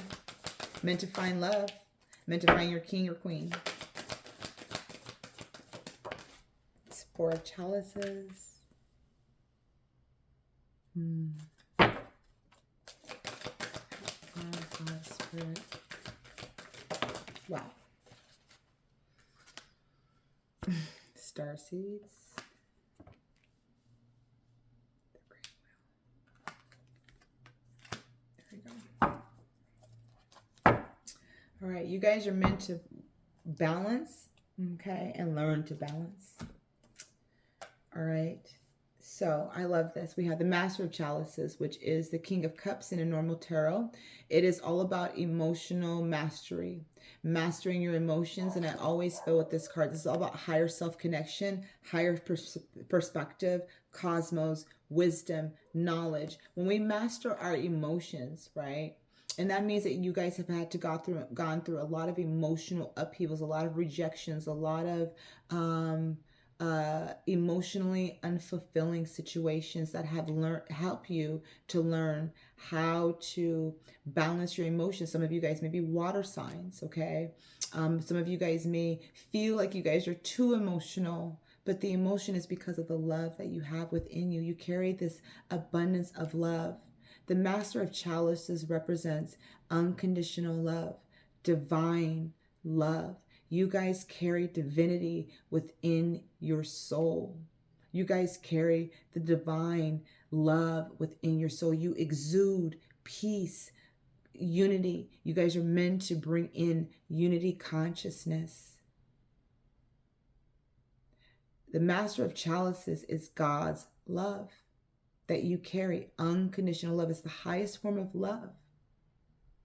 Meant to find love, meant to find your king or queen. It's Four of Chalices. Spirit. Wow. Starseeds. There we go. All right, you guys are meant to balance, okay, and learn to balance. All right. So I love this. We have the Master of Chalices, which is the King of Cups in a normal tarot. It is all about emotional mastery, mastering your emotions. And I always feel with this card, this is all about higher self-connection, higher perspective, cosmos, wisdom, knowledge. When we master our emotions, right? And that means that you guys have had to gone through a lot of emotional upheavals, a lot of rejections, a lot of emotionally unfulfilling situations that have help you to learn how to balance your emotions. Some of you guys may be water signs, okay? Some of you guys may feel like you guys are too emotional, but the emotion is because of the love that you have within you. You carry this abundance of love. The Master of Chalices represents unconditional love, divine love. You guys carry divinity within your soul. You guys carry the divine love within your soul. You exude peace, unity. You guys are meant to bring in unity consciousness. The Master of Chalices is God's love that you carry. Unconditional love is the highest form of love.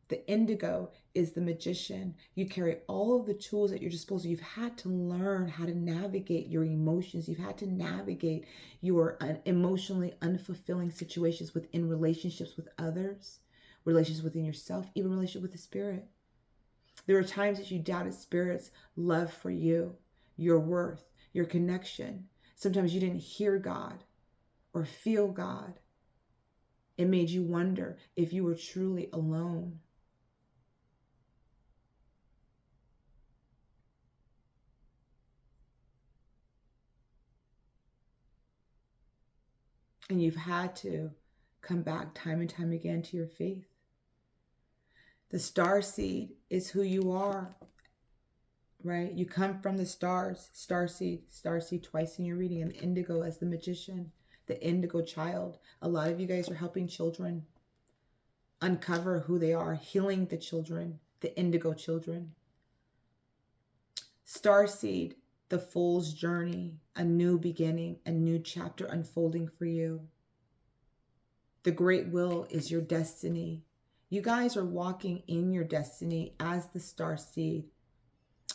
The indigo is the magician. You carry all of the tools at your disposal. You've had to learn how to navigate your emotions. You've had to navigate your emotionally unfulfilling situations within relationships with others, relationships within yourself, even relationship with the spirit. There are times that you doubted spirit's love for you, your worth, your connection. Sometimes you didn't hear God or feel God. It made you wonder if you were truly alone. And you've had to come back time and time again to your faith. The starseed is who you are, right? You come from the stars, starseed twice in your reading, and the indigo as the magician, the indigo child. A lot of you guys are helping children uncover who they are, healing the children, the indigo children. Starseed, the fool's journey, a new beginning, a new chapter unfolding for you. The great will is your destiny. You guys are walking in your destiny as the starseed,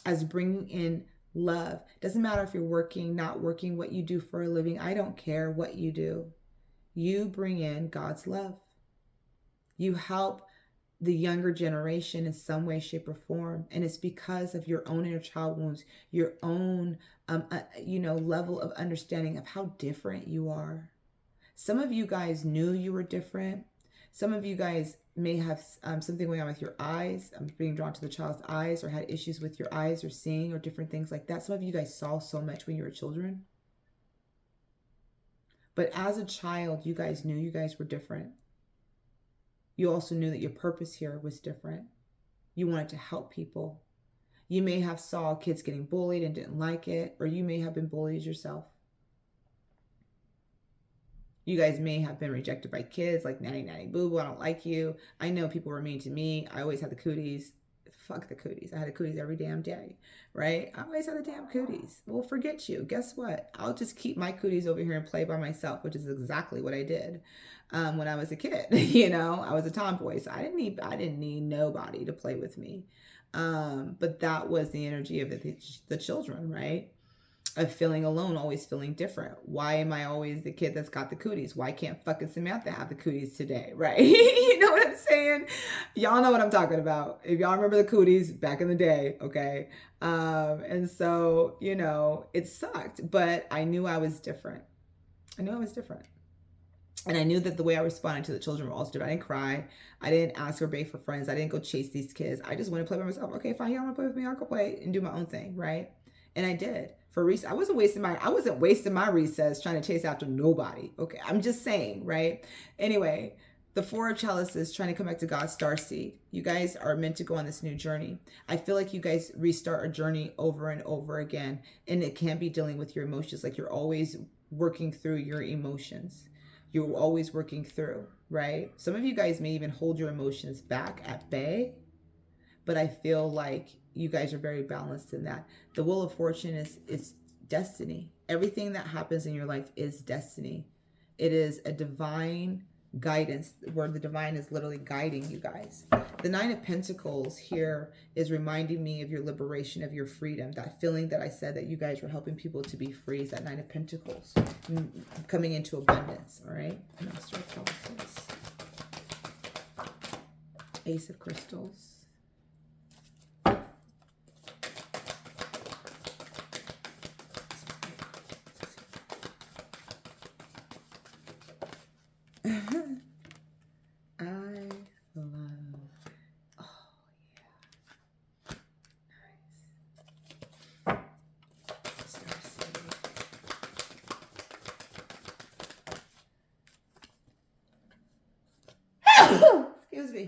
as bringing in love. Doesn't matter if you're working, not working, what you do for a living. I don't care what you do. You bring in God's love. You help the younger generation in some way, shape, or form. And it's because of your own inner child wounds, your own, level of understanding of how different you are. Some of you guys knew you were different. Some of you guys may have something going on with your eyes, being drawn to the child's eyes, or had issues with your eyes or seeing or different things like that. Some of you guys saw so much when you were children. But as a child, you guys knew you guys were different. You also knew that your purpose here was different. You wanted to help people. You may have saw kids getting bullied and didn't like it, or you may have been bullied yourself. You guys may have been rejected by kids, like nanny, nanny, boo boo, I don't like you. I know people were mean to me. I always had the cooties. Fuck the cooties. I had the cooties every damn day, right? I always had the damn cooties. Well, forget you. Guess what? I'll just keep my cooties over here and play by myself, which is exactly what I did when I was a kid. I was a tomboy, so I didn't need nobody to play with me. But that was the energy of the children, right? of feeling alone, always feeling different. Why am I always the kid that's got the cooties? Why can't fucking Samantha have the cooties today, right? You know what I'm saying? Y'all know what I'm talking about. If y'all remember the cooties back in the day, okay? And so, you know, it sucked, but I knew I was different. I knew I was different. And I knew that the way I responded to the children were also different. I didn't cry. I didn't ask or beg for friends. I didn't go chase these kids. I just went to play by myself. Okay, fine. Y'all want to play with me? I'll go play and do my own thing, right? And I did. For recess, I wasn't wasting my recess trying to chase after nobody. Okay, I'm just saying, right? Anyway, the Four of Chalices, trying to come back to God's starseed. You guys are meant to go on this new journey. I feel like you guys restart a journey over and over again, and it can be dealing with your emotions. Like you're always working through your emotions. You're always working through, right? Some of you guys may even hold your emotions back at bay, but I feel like you guys are very balanced in that. The Wheel of Fortune is destiny. Everything that happens in your life is destiny. It is a divine guidance where the divine is literally guiding you guys. The Nine of Pentacles here is reminding me of your liberation, of your freedom. That feeling that I said that you guys were helping people to be free is that Nine of Pentacles coming into abundance. All right. Master of Chalices. Ace of Crystals. Excuse me.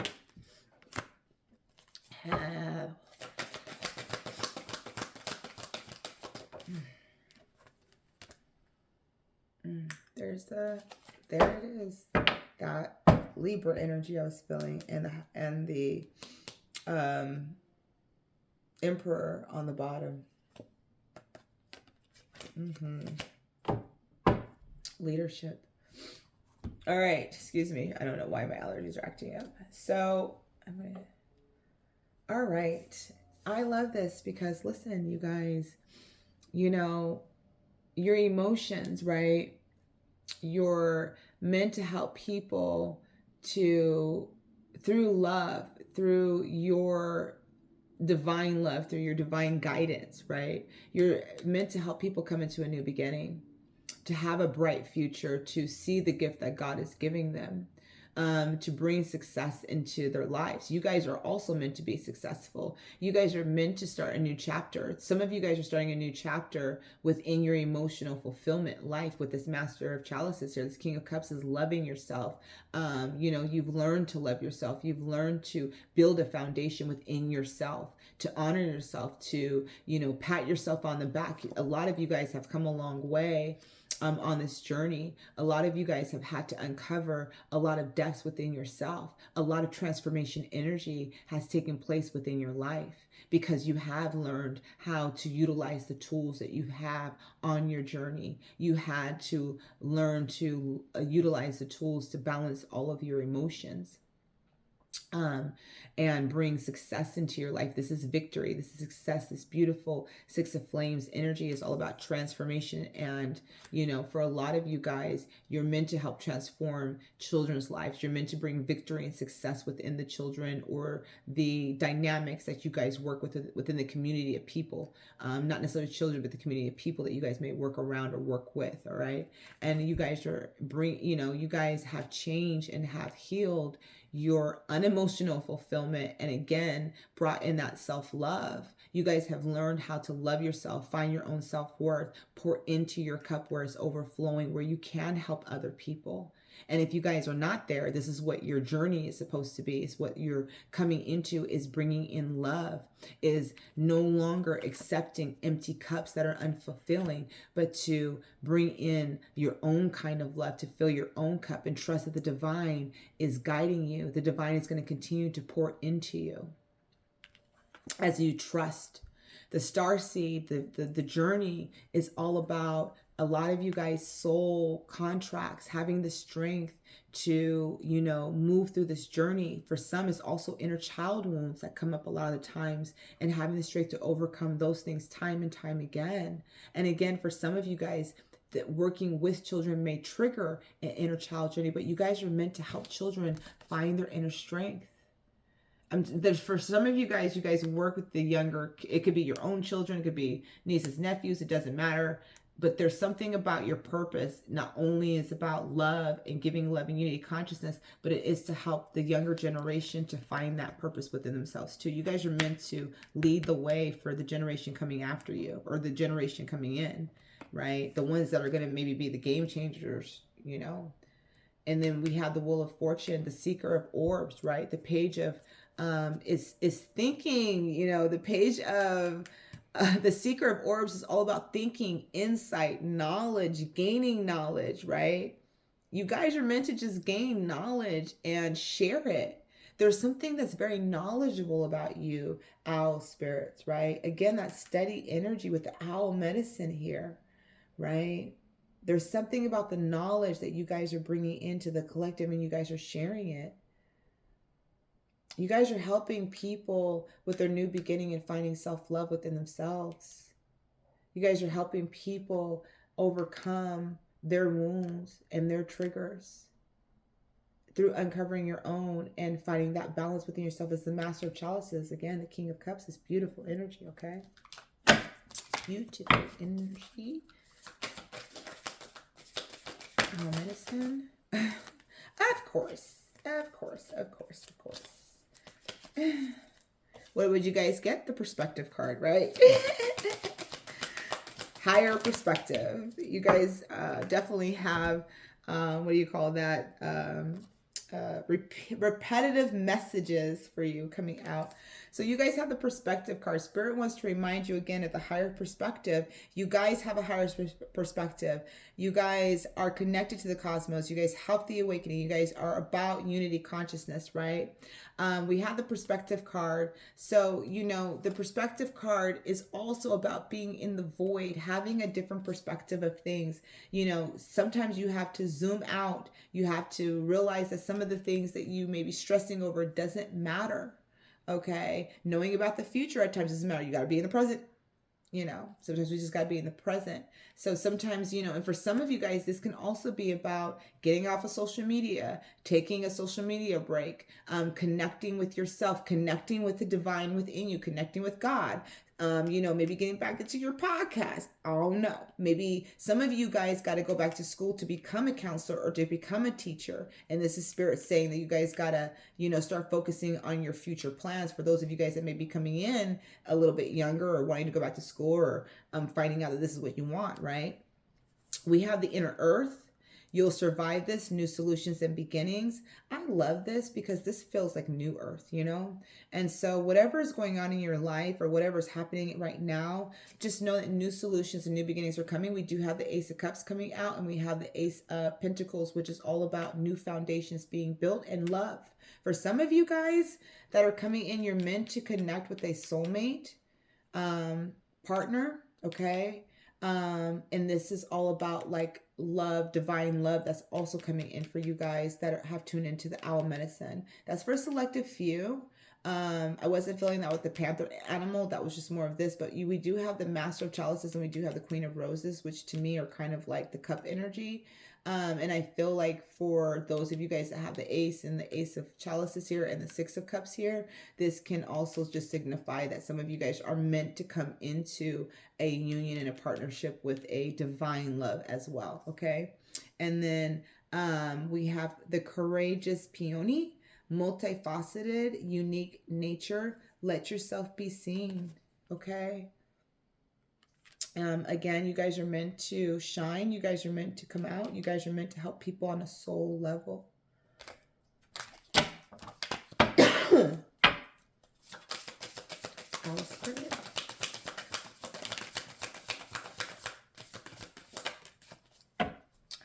There it is. That Libra energy I was feeling, and the Emperor on the bottom. Leadership. All right, excuse me. I don't know why my allergies are acting up. So all right. I love this because listen, you guys, you know, your emotions, right? You're meant to help people through love, through your divine love, through your divine guidance, right? You're meant to help people come into a new beginning, to have a bright future, to see the gift that God is giving them, to bring success into their lives. You guys are also meant to be successful. You guys are meant to start a new chapter. Some of you guys are starting a new chapter within your emotional fulfillment life with this Master of Chalices here. This King of Cups is loving yourself. You know, you've learned to love yourself. You've learned to build a foundation within yourself, to honor yourself, to, you know, pat yourself on the back. A lot of you guys have come a long way on this journey. A lot of you guys have had to uncover a lot of depths within yourself. A lot of transformation energy has taken place within your life because you have learned how to utilize the tools that you have on your journey. You had to learn to utilize the tools to balance all of your emotions. And bring success into your life. This is victory. This is success. This beautiful Six of Flames energy is all about transformation. And, you know, for a lot of you guys, you're meant to help transform children's lives. You're meant to bring victory and success within the children or the dynamics that you guys work with within the community of people. Not necessarily children, but the community of people that you guys may work around or work with. All right. And you guys you guys have changed and have healed your unemotional fulfillment, and again brought in that self-love. You guys have learned how to love yourself, find your own self-worth, pour into your cup where it's overflowing, where you can help other people. And if you guys are not there, this is what your journey is supposed to be. It's what you're coming into, is bringing in love, is no longer accepting empty cups that are unfulfilling, but to bring in your own kind of love, to fill your own cup and trust that the divine is guiding you. The divine is going to continue to pour into you as you trust. The starseed, the journey is all about A lot of you guys soul contracts, having the strength to, move through this journey. For some, it's also inner child wounds that come up a lot of the times, and having the strength to overcome those things time and time again. And again, for some of you guys, that working with children may trigger an inner child journey, but you guys are meant to help children find their inner strength. For some of you guys work with the younger, it could be your own children, it could be nieces, nephews, it doesn't matter. But there's something about your purpose. Not only is about love and giving love and unity consciousness, but it is to help the younger generation to find that purpose within themselves too. You guys are meant to lead the way for the generation coming after you, or the generation coming in, right? The ones that are going to maybe be the game changers, And then we have the Wheel of Fortune, the Seeker of Orbs, right? The page of is thinking, the page of the Seeker of Orbs is all about thinking, insight, knowledge, gaining knowledge, right? You guys are meant to just gain knowledge and share it. There's something that's very knowledgeable about you, owl spirits, right? Again, that steady energy with the owl medicine here, right? There's something about the knowledge that you guys are bringing into the collective, and you guys are sharing it. You guys are helping people with their new beginning and finding self-love within themselves. You guys are helping people overcome their wounds and their triggers through uncovering your own and finding that balance within yourself. As the Master of Chalices, again, the King of Cups, is beautiful energy, okay? Beautiful energy. Medicine. Of course. What would you guys get? The perspective card, right? Higher perspective. You guys definitely have, what do you call that? Repetitive messages for you coming out. So you guys have the perspective card. Spirit wants to remind you again at the higher perspective. You guys have a higher perspective. You guys are connected to the cosmos. You guys help the awakening. You guys are about unity consciousness, right? We have the perspective card. So, the perspective card is also about being in the void, having a different perspective of things. Sometimes you have to zoom out. You have to realize that some of the things that you may be stressing over doesn't matter. Okay. Knowing about the future at times doesn't matter. You got to be in the present. Sometimes we just got to be in the present. So sometimes, and for some of you guys, this can also be about getting off of social media, taking a social media break, connecting with yourself, connecting with the divine within you, connecting with God. Maybe getting back into your podcast. Oh no. Maybe some of you guys got to go back to school to become a counselor or to become a teacher. And this is Spirit saying that you guys got to, start focusing on your future plans. For those of you guys that may be coming in a little bit younger or wanting to go back to school, or finding out that this is what you want, right? We have the inner earth. You'll survive this, new solutions and beginnings. I love this because this feels like new earth, And so whatever is going on in your life or whatever is happening right now, just know that new solutions and new beginnings are coming. We do have the Ace of Cups coming out, and we have the Ace of Pentacles, which is all about new foundations being built and love. For some of you guys that are coming in, you're meant to connect with a soulmate partner, okay? And this is all about like love, divine love. That's also coming in for you guys that have tuned into the owl medicine. That's for a selective few. I wasn't feeling that with the Panther animal. That was just more of this, but we do have the Master of Chalices, and we do have the Queen of Roses, which to me are kind of like the cup energy. And I feel like for those of you guys that have the Ace and the Ace of Chalices here and the Six of Cups here, this can also just signify that some of you guys are meant to come into a union and a partnership with a divine love as well, okay? And then we have the Courageous Peony, multifaceted, unique nature. Let yourself be seen, okay? Again, you guys are meant to shine. You guys are meant to come out. You guys are meant to help people on a soul level. All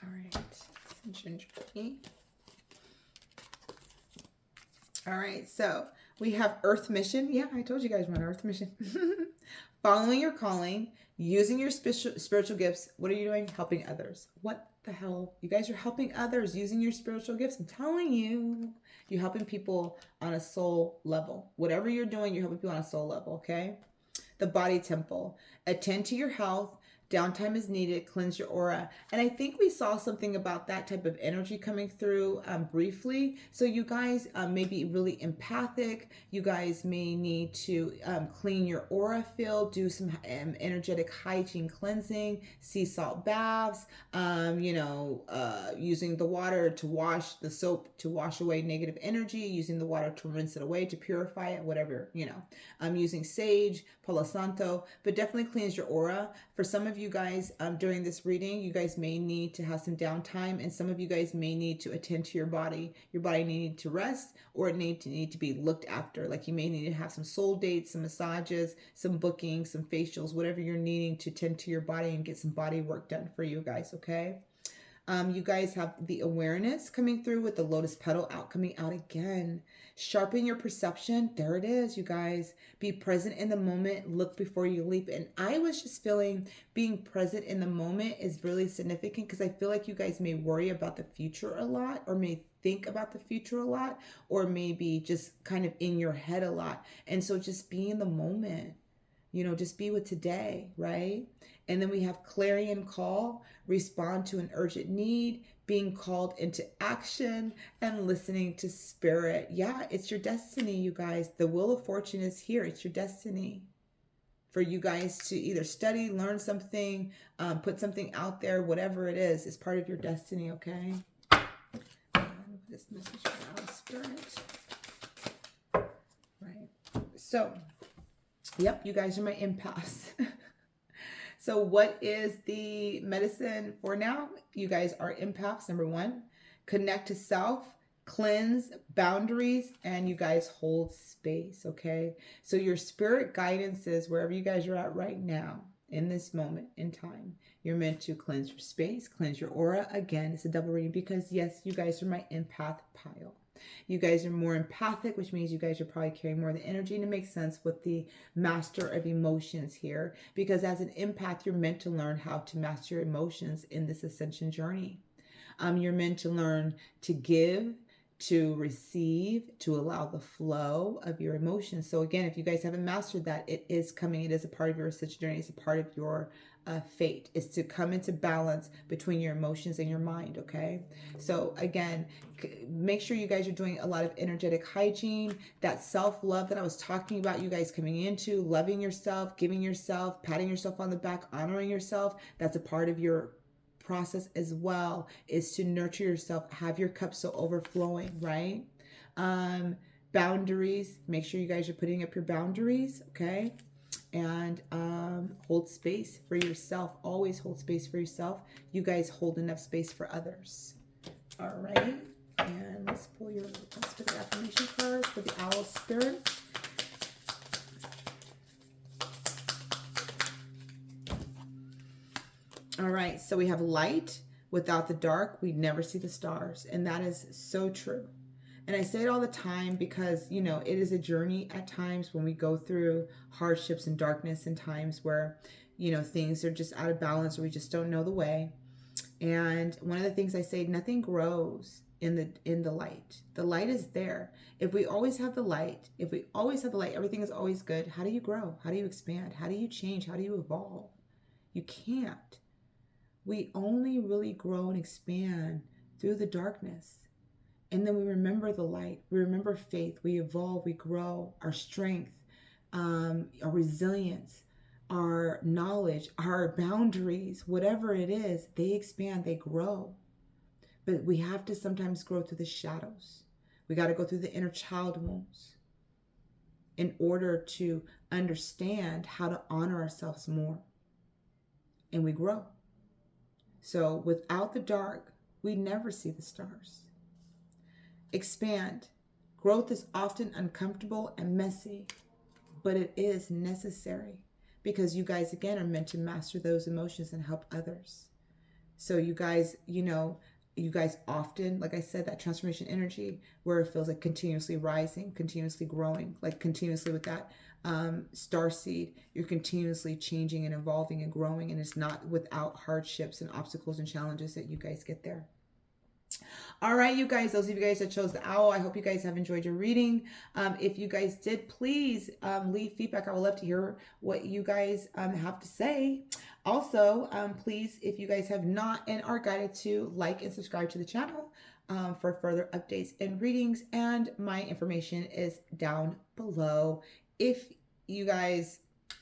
right, some ginger tea. All right, so we have Earth Mission. Yeah, I told you guys we're on Earth Mission. Following your calling, using your spiritual gifts. What are you doing? Helping others. What the hell? You guys are helping others using your spiritual gifts. I'm telling you. You're helping people on a soul level. Whatever you're doing, you're helping people on a soul level, okay? The body temple. Attend to your health. Downtime is needed. Cleanse your aura. And I think we saw something about that type of energy coming through briefly. So you guys may be really empathic. You guys may need to clean your aura field, do some energetic hygiene cleansing, sea salt baths, using the water to wash the soap to wash away negative energy, using the water to rinse it away, to purify it, whatever, using sage, Palo Santo, but definitely cleanse your aura. For some of you guys during this reading, you guys may need to have some downtime, and some of you guys may need to attend to your body. Your body may need to rest, or it need to be looked after. Like you may need to have some soul dates, some massages, some bookings, some facials, whatever you're needing to tend to your body and get some body work done for you guys, okay? You guys have the awareness coming through with the lotus petal coming out again. Sharpen your perception. There it is, you guys. Be present in the moment. Look before you leap. And I was just feeling being present in the moment is really significant, because I feel like you guys may worry about the future a lot, or may think about the future a lot, or maybe just kind of in your head a lot. And so just be in the moment. Just be with today, right? And then we have clarion call, respond to an urgent need, being called into action, and listening to spirit. Yeah, it's your destiny, you guys. The wheel of fortune is here. It's your destiny for you guys to either study, learn something, put something out there, whatever it is part of your destiny, okay? This message from spirit. Right. So, yep, you guys are my empaths. So what is the medicine for now? You guys are empaths, number one. Connect to self, cleanse, boundaries, and you guys hold space, okay? So your spirit guidance is wherever you guys are at right now, in this moment in time, you're meant to cleanse your space, cleanse your aura. Again, it's a double reading because, yes, you guys are my empath pile. You guys are more empathic, which means you guys are probably carrying more of the energy, and it makes sense with the master of emotions here, because as an empath, you're meant to learn how to master your emotions in this ascension journey. You're meant to learn to give, to receive, to allow the flow of your emotions. So again, if you guys haven't mastered that, it is coming. It is a part of your ascension journey. It's a part of your fate, is to come into balance between your emotions and your mind, okay? So again, make sure you guys are doing a lot of energetic hygiene, that self-love that I was talking about, you guys coming into, loving yourself, giving yourself, patting yourself on the back, honoring yourself. That's a part of your process as well, is to nurture yourself, have your cup so overflowing, right? Boundaries, make sure you guys are putting up your boundaries, okay? And hold space for yourself. Always hold space for yourself. You guys hold enough space for others. All right. And let's pull the affirmation cards for the owl spirit. All right. So we have light. Without the dark, we never see the stars. And that is so true. And I say it all the time because, it is a journey at times when we go through hardships and darkness, and times where, things are just out of balance, or we just don't know the way. And one of the things I say, nothing grows in the light. The light is there. If we always have the light, everything is always good. How do you grow? How do you expand? How do you change? How do you evolve? You can't. We only really grow and expand through the darkness. And then we remember the light. We remember faith. We evolve. We grow. Our strength, our resilience, our knowledge, our boundaries, whatever it is, they expand, they grow. But we have to sometimes grow through the shadows. We got to go through the inner child wounds in order to understand how to honor ourselves more. And we grow. So without the dark, we never see the stars. Expand. Growth is often uncomfortable and messy, but it is necessary, because you guys, again, are meant to master those emotions and help others. So you guys, you guys often, like I said, that transformation energy where it feels like continuously rising, continuously growing, like continuously with that starseed, you're continuously changing and evolving and growing, and it's not without hardships and obstacles and challenges that you guys get there. All right, you guys, those of you guys that chose the owl, I hope you guys have enjoyed your reading. If you guys did, please leave feedback. I would love to hear what you guys have to say. Also, please, if you guys have not and are guided to, like and subscribe to the channel for further updates and readings. And my information is down below if you guys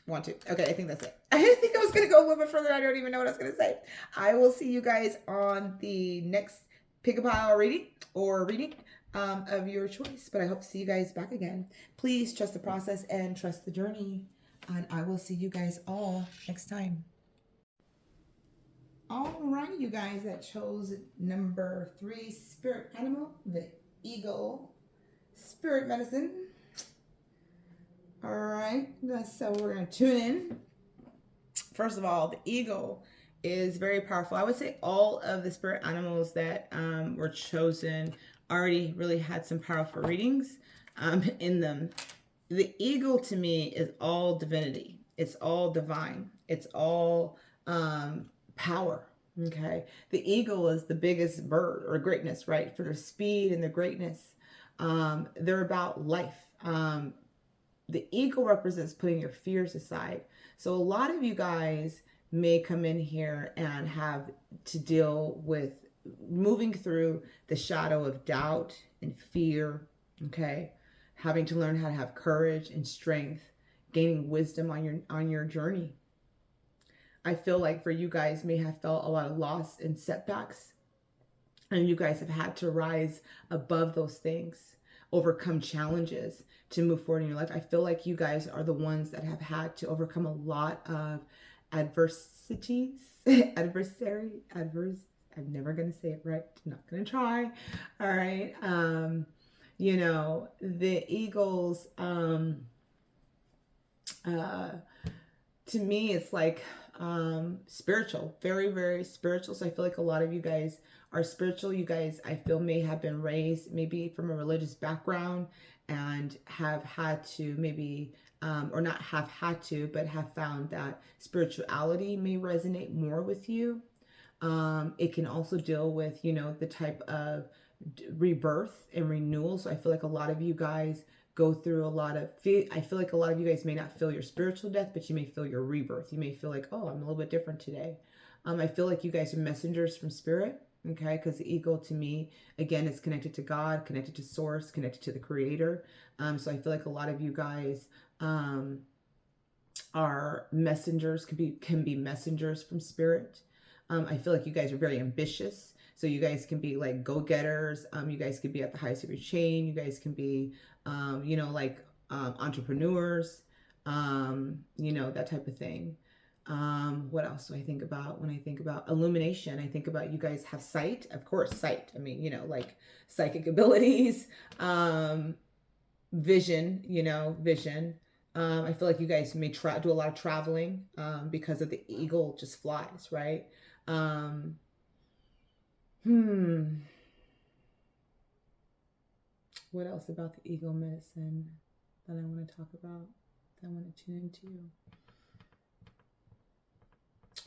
want to. Okay, I think that's it. I think I was going to go a little bit further. I don't even know what I was going to say. I will see you guys on the next pick a pile reading of your choice. But I hope to see you guys back again. Please trust the process and trust the journey. And I will see you guys all next time. All right, you guys that chose number 3, spirit animal, the eagle, spirit medicine. All right, so we're going to tune in. First of all, the eagle is very powerful. I would say all of the spirit animals that were chosen already really had some powerful readings in them. The eagle to me is all divinity. It's all divine. It's all power. Okay. The eagle is the biggest bird or greatness, right? For their speed and their greatness. They're about life. The eagle represents putting your fears aside. So a lot of you guys may come in here and have to deal with moving through the shadow of doubt and fear, okay? Having to learn how to have courage and strength, gaining wisdom on your journey. I feel like for you guys may have felt a lot of loss and setbacks, and you guys have had to rise above those things, overcome challenges to move forward in your life. I feel like you guys are the ones that have had to overcome a lot of adversities, I'm never going to say it right. I'm not going to try. All right. You know, the eagles, to me, it's like spiritual, very, very spiritual. So I feel like a lot of you guys are spiritual. You guys, I feel, may have been raised maybe from a religious background and have had to maybe, or not have had to, but have found that spirituality may resonate more with you. It can also deal with, you know, the type of rebirth and renewal. So I feel like a lot of you guys go through a lot of, I feel like a lot of you guys may not feel your spiritual death, but you may feel your rebirth. You may feel like, oh, I'm a little bit different today. I feel like you guys are messengers from spirit. Okay, because the eagle to me, again, is connected to God, connected to source, connected to the creator. So I feel like a lot of you guys are messengers, can be messengers from spirit. I feel like you guys are very ambitious. So you guys can be like go-getters. You guys can be at the highest of your chain. You guys can be, you know, like entrepreneurs, you know, that type of thing. What else do I think about when I think about illumination? I think about you guys have sight, of course, sight. I mean, you know, like psychic abilities, vision, you know, vision. I feel like you guys may do a lot of traveling because of the eagle just flies, right? What else about the eagle medicine that I want to talk about, that I want to tune into?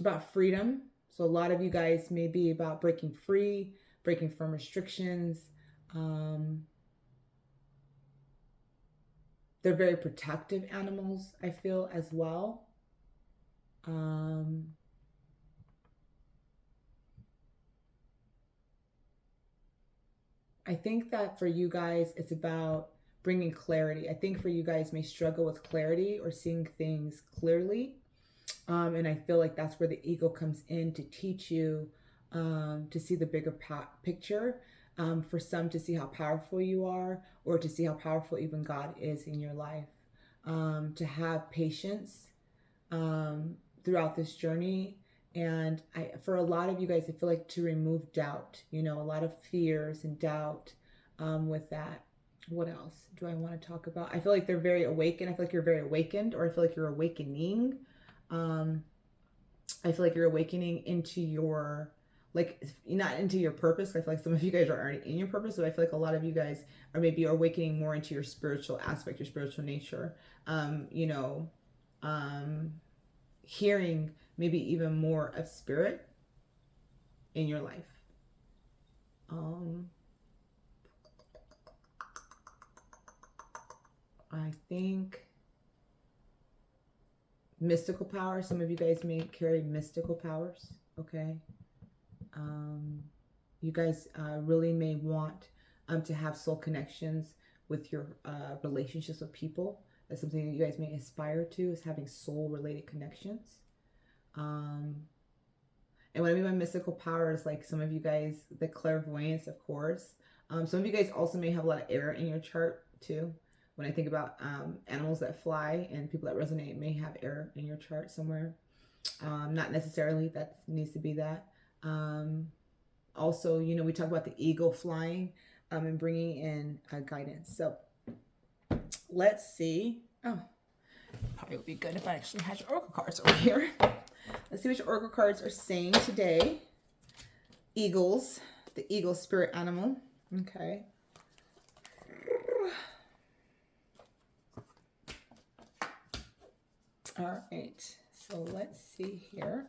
About freedom. So a lot of you guys may be about breaking free, breaking from restrictions. They're very protective animals, I feel, as well. I think that for you guys, it's about bringing clarity. I think for you guys may struggle with clarity or seeing things clearly. And I feel like that's where the eagle comes in to teach you to see the bigger picture. For some to see how powerful you are, or to see how powerful even God is in your life. To have patience throughout this journey. And for a lot of you guys, I feel like to remove doubt, you know, a lot of fears and doubt with that. What else do I want to talk about? I feel like they're very awakened. I feel like you're very awakened, or I feel like you're awakening. I feel like you're awakening into your like not into your purpose. I feel like some of you guys are already in your purpose, but I feel like a lot of you guys are maybe awakening more into your spiritual aspect, your spiritual nature. You know, hearing maybe even more of spirit in your life. I think mystical powers. Some of you guys may carry mystical powers. Okay. You guys really may want to have soul connections with your relationships with people. That's something that you guys may aspire to, is having soul related connections. And what I mean by mystical powers, like some of you guys, the clairvoyance, of course. Some of you guys also may have a lot of air in your chart too. When I think about animals that fly and people that resonate may have air in your chart somewhere. Not necessarily that needs to be that. Also, you know, we talk about the eagle flying and bringing in guidance. So let's see. Oh, probably would be good if I actually had your oracle cards over here. Let's see what your oracle cards are saying today. Eagles, the eagle spirit animal. Okay. All right. So let's see here.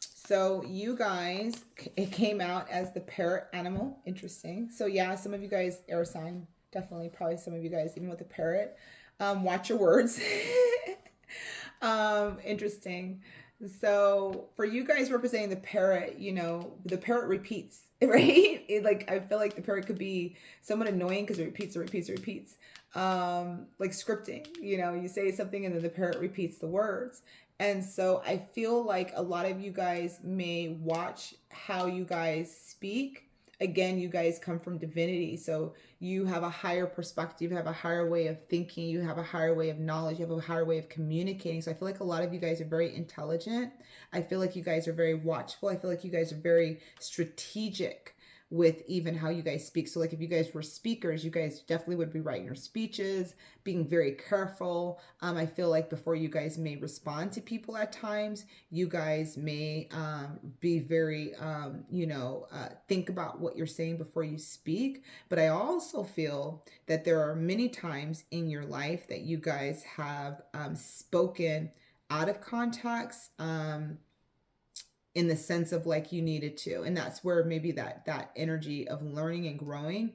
So you guys, it came out as the parrot animal. Interesting. So yeah, some of you guys, air sign, definitely, probably some of you guys, even with the parrot. Watch your words. Interesting. So for you guys representing the parrot, you know, the parrot repeats, right? Like, I feel like the parrot could be somewhat annoying because it repeats, it repeats, it repeats. Like scripting, you know, you say something and then the parrot repeats the words. And so I feel like a lot of you guys may watch how you guys speak. Again, you guys come from divinity, so you have a higher perspective, you have a higher way of thinking, you have a higher way of knowledge, you have a higher way of communicating. So I feel like a lot of you guys are very intelligent. I feel like you guys are very watchful. I feel like you guys are very strategic with even how you guys speak. So like if you guys were speakers, you guys definitely would be writing your speeches, being very careful. I feel like before you guys may respond to people at times, you guys may be very, think about what you're saying before you speak. But I also feel that there are many times in your life that you guys have spoken out of context, in the sense of like you needed to, and that's where maybe that energy of learning and growing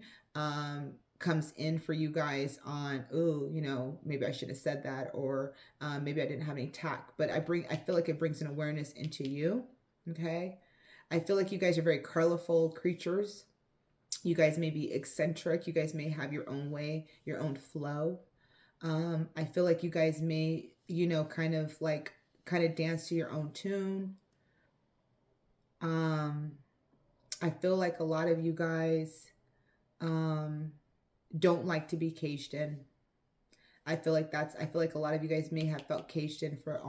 comes in for you guys on, oh, you know, maybe I should have said that, or maybe I didn't have any tact. But I feel like it brings an awareness into you. Okay. I feel like you guys are very colorful creatures. You guys may be eccentric. You guys may have your own way, your own flow. I feel like you guys may, you know, kind of dance to your own tune. I feel like a lot of you guys don't like to be caged in. I feel like a lot of you guys may have felt caged in for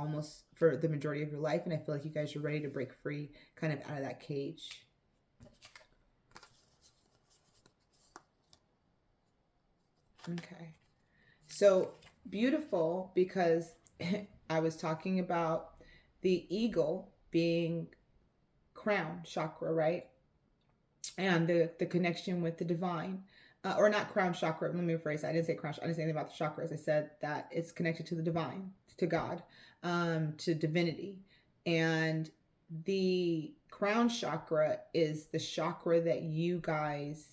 the majority of your life, and I feel like you guys are ready to break free kind of out of that cage. Okay. So beautiful, because I was talking about the eagle being crown chakra, right? And the connection with the divine, or not crown chakra. Let me rephrase that. I didn't say crown. I didn't say anything about the chakras. I said that it's connected to the divine, to God, to divinity. And the crown chakra is the chakra that you guys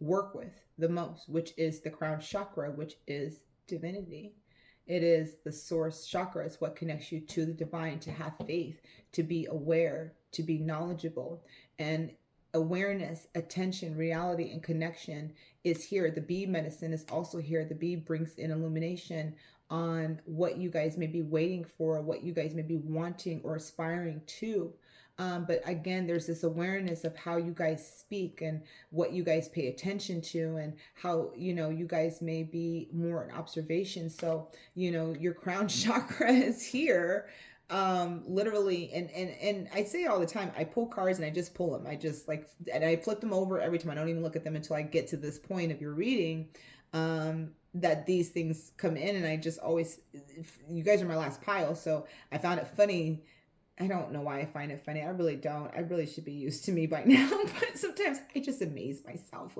work with the most, which is the crown chakra, which is divinity. It is the source chakra. It's what connects you to the divine, to have faith, to be aware, to be knowledgeable. And awareness, attention, reality, and connection is here. The bee medicine is also here. The bee brings in illumination on what you guys may be waiting for, what you guys may be wanting or aspiring to. But again, there's this awareness of how you guys speak and what you guys pay attention to, and how, you know, you guys may be more in observation. So, you know, your crown chakra is here, literally. And I say all the time, I pull cards and I just pull them. And I flip them over every time. I don't even look at them until I get to this point of your reading, that these things come in. And I just always, you guys are my last pile. So I found it funny I don't know why I find it funny. I really don't. I really should be used to me by now, but sometimes I just amaze myself.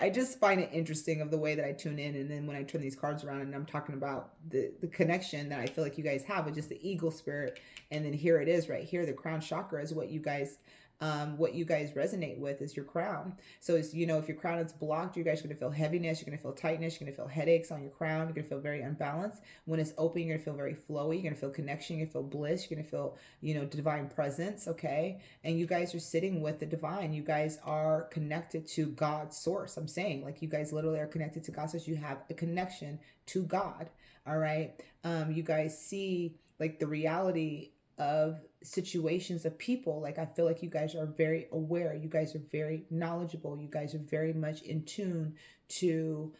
I just find it interesting of the way that I tune in. And then when I turn these cards around and I'm talking about the connection that I feel like you guys have with just the eagle spirit. And then here it is right here. The crown chakra is what you guys resonate with is your crown. So it's, you know, if your crown is blocked, you guys are going to feel heaviness, you're going to feel tightness, you're going to feel headaches on your crown, you're going to feel very unbalanced. When it's open, you're going to feel very flowy, you're going to feel connection, you're going to feel bliss, you're going to feel, you know, divine presence, okay? And you guys are sitting with the divine. You guys are connected to God's source. I'm saying, like, you guys literally are connected to God's source. You have a connection to God, all right? You guys see, like, the reality of situations of people. Like, I feel like you guys are very aware, you guys are very knowledgeable, you guys are very much in tune to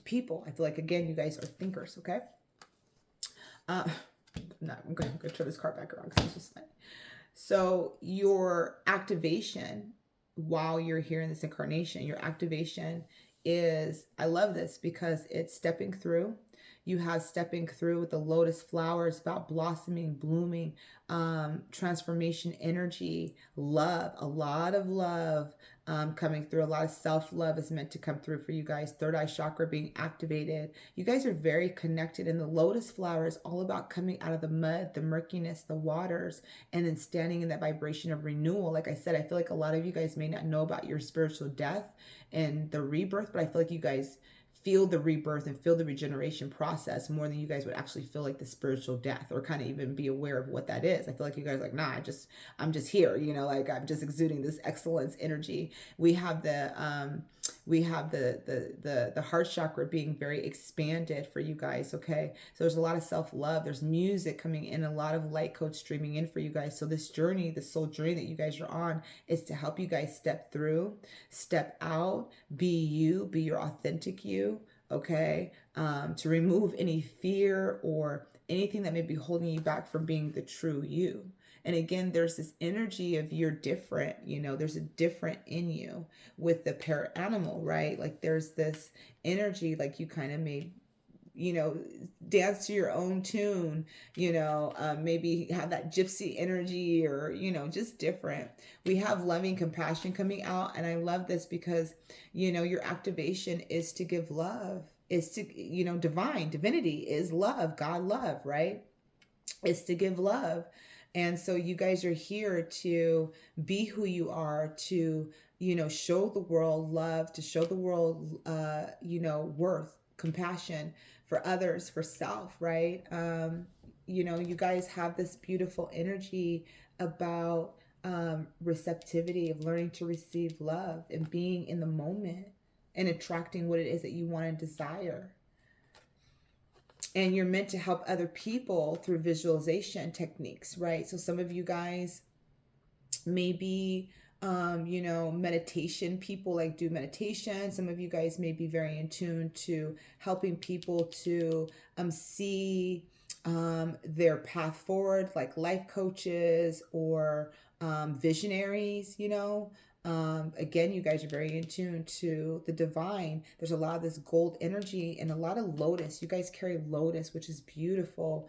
people. I feel like, again, you guys are thinkers, okay? I'm going to turn this card back around because it's just funny. So your activation while you're here in this incarnation, your activation is, I love this because it's stepping through. You have stepping through with the lotus flowers, about blossoming, blooming, transformation, energy, love, a lot of love coming through. A lot of self-love is meant to come through for you guys. Third eye chakra being activated. You guys are very connected. And the lotus flower is all about coming out of the mud, the murkiness, the waters, and then standing in that vibration of renewal. Like I said, I feel like a lot of you guys may not know about your spiritual death and the rebirth, but I feel like you guys feel the rebirth and feel the regeneration process more than you guys would actually feel like the spiritual death, or kind of even be aware of what that is. I feel like you guys are like, nah, I'm just here, you know, like I'm just exuding this excellence energy. We have the heart chakra being very expanded for you guys, okay? So there's a lot of self-love, there's music coming in, a lot of light codes streaming in for you guys. So this journey, this soul journey that you guys are on, is to help you guys step through, step out, be you, be your authentic you, okay? To remove any fear or anything that may be holding you back from being the true you. And again, there's this energy of you're different, you know, there's a different in you with the parrot animal, right? Like there's this energy, like you kind of made, you know, dance to your own tune, you know, maybe have that gypsy energy, or, you know, just different. We have loving compassion coming out. And I love this because, you know, your activation is to give love, is to, you know, divinity is love, God love, right? It's to give love. And so you guys are here to be who you are, to, you know, show the world love, to show the world, you know, worth, compassion for others, for self, right? You know, you guys have this beautiful energy about receptivity, of learning to receive love and being in the moment and attracting what it is that you want and desire. And you're meant to help other people through visualization techniques, right? So some of you guys may be, you know, meditation people, like do meditation. Some of you guys may be very in tune to helping people to see their path forward, like life coaches or visionaries, you know. Again, you guys are very in tune to the divine. There's a lot of this gold energy and a lot of lotus. You guys carry lotus, which is beautiful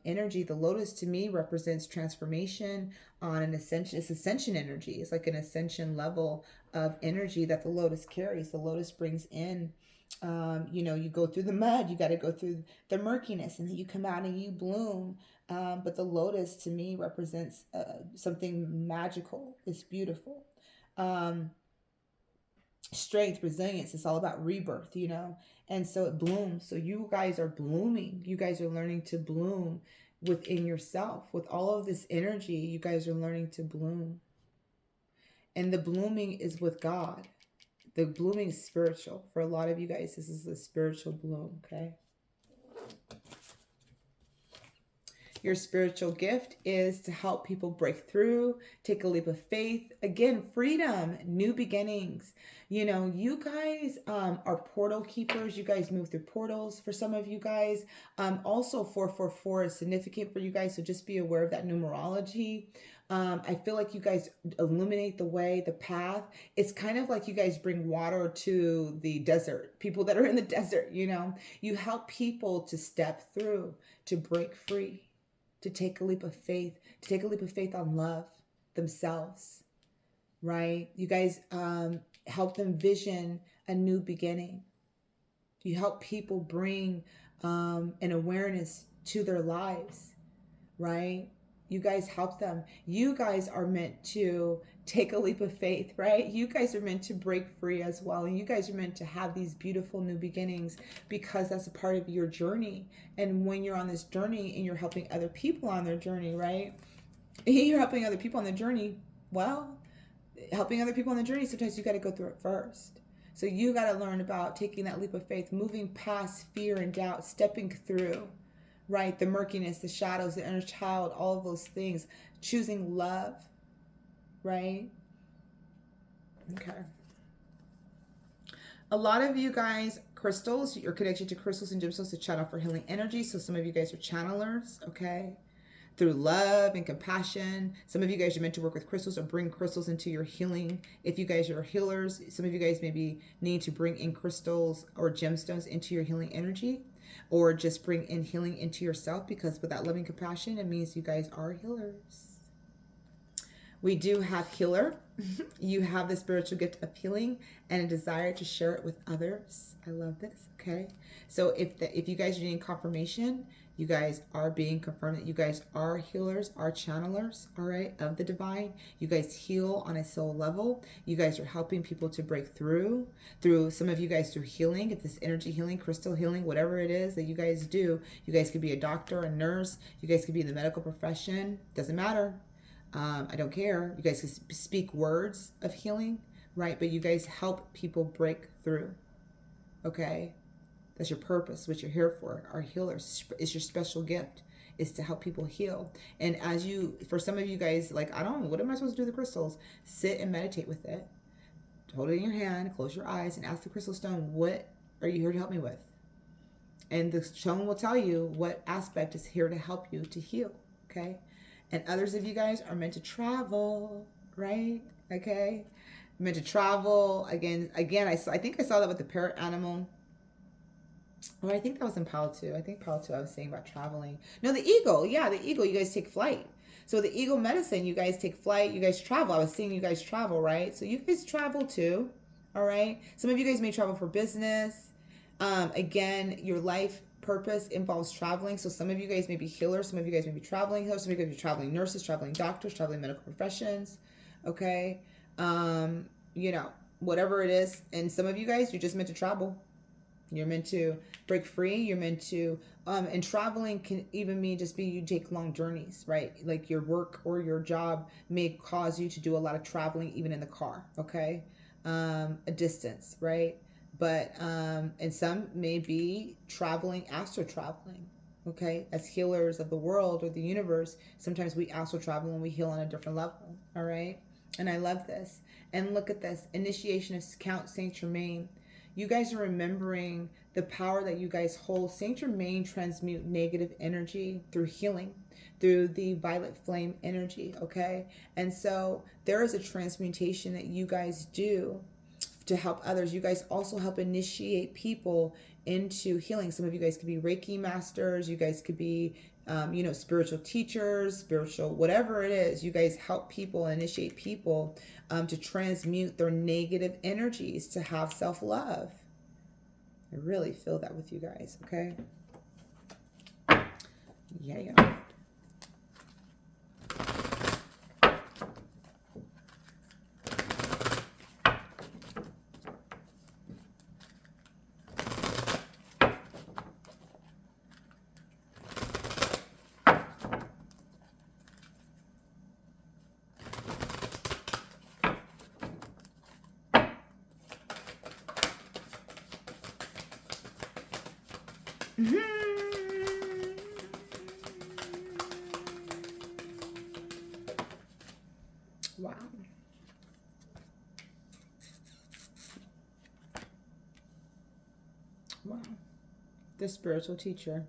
energy. The lotus to me represents transformation on an ascension. It's ascension energy. It's like an ascension level of energy that the lotus carries. The lotus brings in, you know, you go through the mud, you got to go through the murkiness, and then you come out and you bloom. But the lotus to me represents something magical. It's beautiful. Strength, resilience. It's all about rebirth, you know, and so it blooms. So you guys are blooming. You guys are learning to bloom within yourself. With all of this energy, you guys are learning to bloom. And the blooming is with God. The blooming is spiritual. For a lot of you guys, this is a spiritual bloom, okay? Your spiritual gift is to help people break through, take a leap of faith. Again, freedom, new beginnings. You know, you guys are portal keepers. You guys move through portals. For some of you guys, also 444 is significant for you guys, so just be aware of that numerology. I feel like you guys illuminate the way, the path. It's kind of like you guys bring water to the desert. People that are in the desert, you know, you help people to step through, to break free. to take a leap of faith, on love themselves, right? You guys help them vision a new beginning. You help people bring an awareness to their lives, right? You guys help them. You guys are meant to take a leap of faith, right? You guys are meant to break free as well. And you guys are meant to have these beautiful new beginnings because that's a part of your journey. And when you're on this journey and you're helping other people on their journey, right? You're helping other people on their journey. Well, helping other people on the journey, sometimes you got to go through it first. So you got to learn about taking that leap of faith, moving past fear and doubt, stepping through, right? The murkiness, the shadows, the inner child, all of those things, choosing love, right? Okay. A lot of you guys, crystals, you're connected to crystals and gemstones to channel for healing energy. So some of you guys are channelers, okay? Through love and compassion. Some of you guys are meant to work with crystals or bring crystals into your healing. If you guys are healers, some of you guys maybe need to bring in crystals or gemstones into your healing energy, or just bring in healing into yourself, because with that loving compassion, it means you guys are healers. We do have healer. You have the spiritual gift of healing and a desire to share it with others. I love this. Okay. So if you guys are needing confirmation, you guys are being confirmed that you guys are healers, are channelers, all right, of the divine. You guys heal on a soul level. You guys are helping people to break through some of you guys through healing. If this energy healing, crystal healing, whatever it is that you guys do, you guys could be a doctor, a nurse. You guys could be in the medical profession. Doesn't matter. I don't care. You guys can speak words of healing, right? But you guys help people break through, okay? That's your purpose, what you're here for. Our healers is your special gift, is to help people heal. And as you, for some of you guys, like, I don't know, what am I supposed to do with the crystals? Sit and meditate with it. Hold it in your hand, close your eyes, and ask the crystal stone, what are you here to help me with? And the stone will tell you what aspect is here to help you to heal, okay? And others of you guys are meant to travel, right? Okay? Meant to travel. Again, I think I saw that with the parrot animal. Or I think that was in Palo 2. I think Palo 2 I was saying about traveling. No, the eagle. Yeah, the eagle. You guys take flight. So the eagle medicine, you guys take flight. You guys travel. I was seeing you guys travel, right? So you guys travel too, all right? Some of you guys may travel for business. Again, your life purpose involves traveling. So some of you guys may be healers. Some of you guys may be traveling healers. Some of you guys may be traveling nurses, traveling doctors, traveling medical professions, okay? You know, whatever it is. And some of you guys, you're just meant to travel. You're meant to break free. You're meant to, and traveling can even mean just be you take long journeys, right? Like your work or your job may cause you to do a lot of traveling, even in the car, okay? A distance, right? But, and some may be traveling, astral traveling, okay? As healers of the world or the universe, sometimes we astral travel and we heal on a different level, all right? And I love this. And look at this, initiation of Count Saint Germain. You guys are remembering the power that you guys hold. Saint Germain transmute negative energy through healing, through the violet flame energy, okay? And so there is a transmutation that you guys do to help others. You guys also help initiate people into healing. Some of you guys could be Reiki Masters. You guys could be, you know, spiritual teachers, spiritual, whatever it is. You guys help people, initiate people to transmute their negative energies to have self-love. I really feel that with you guys, okay? Yeah. Wow. Wow. The spiritual teacher.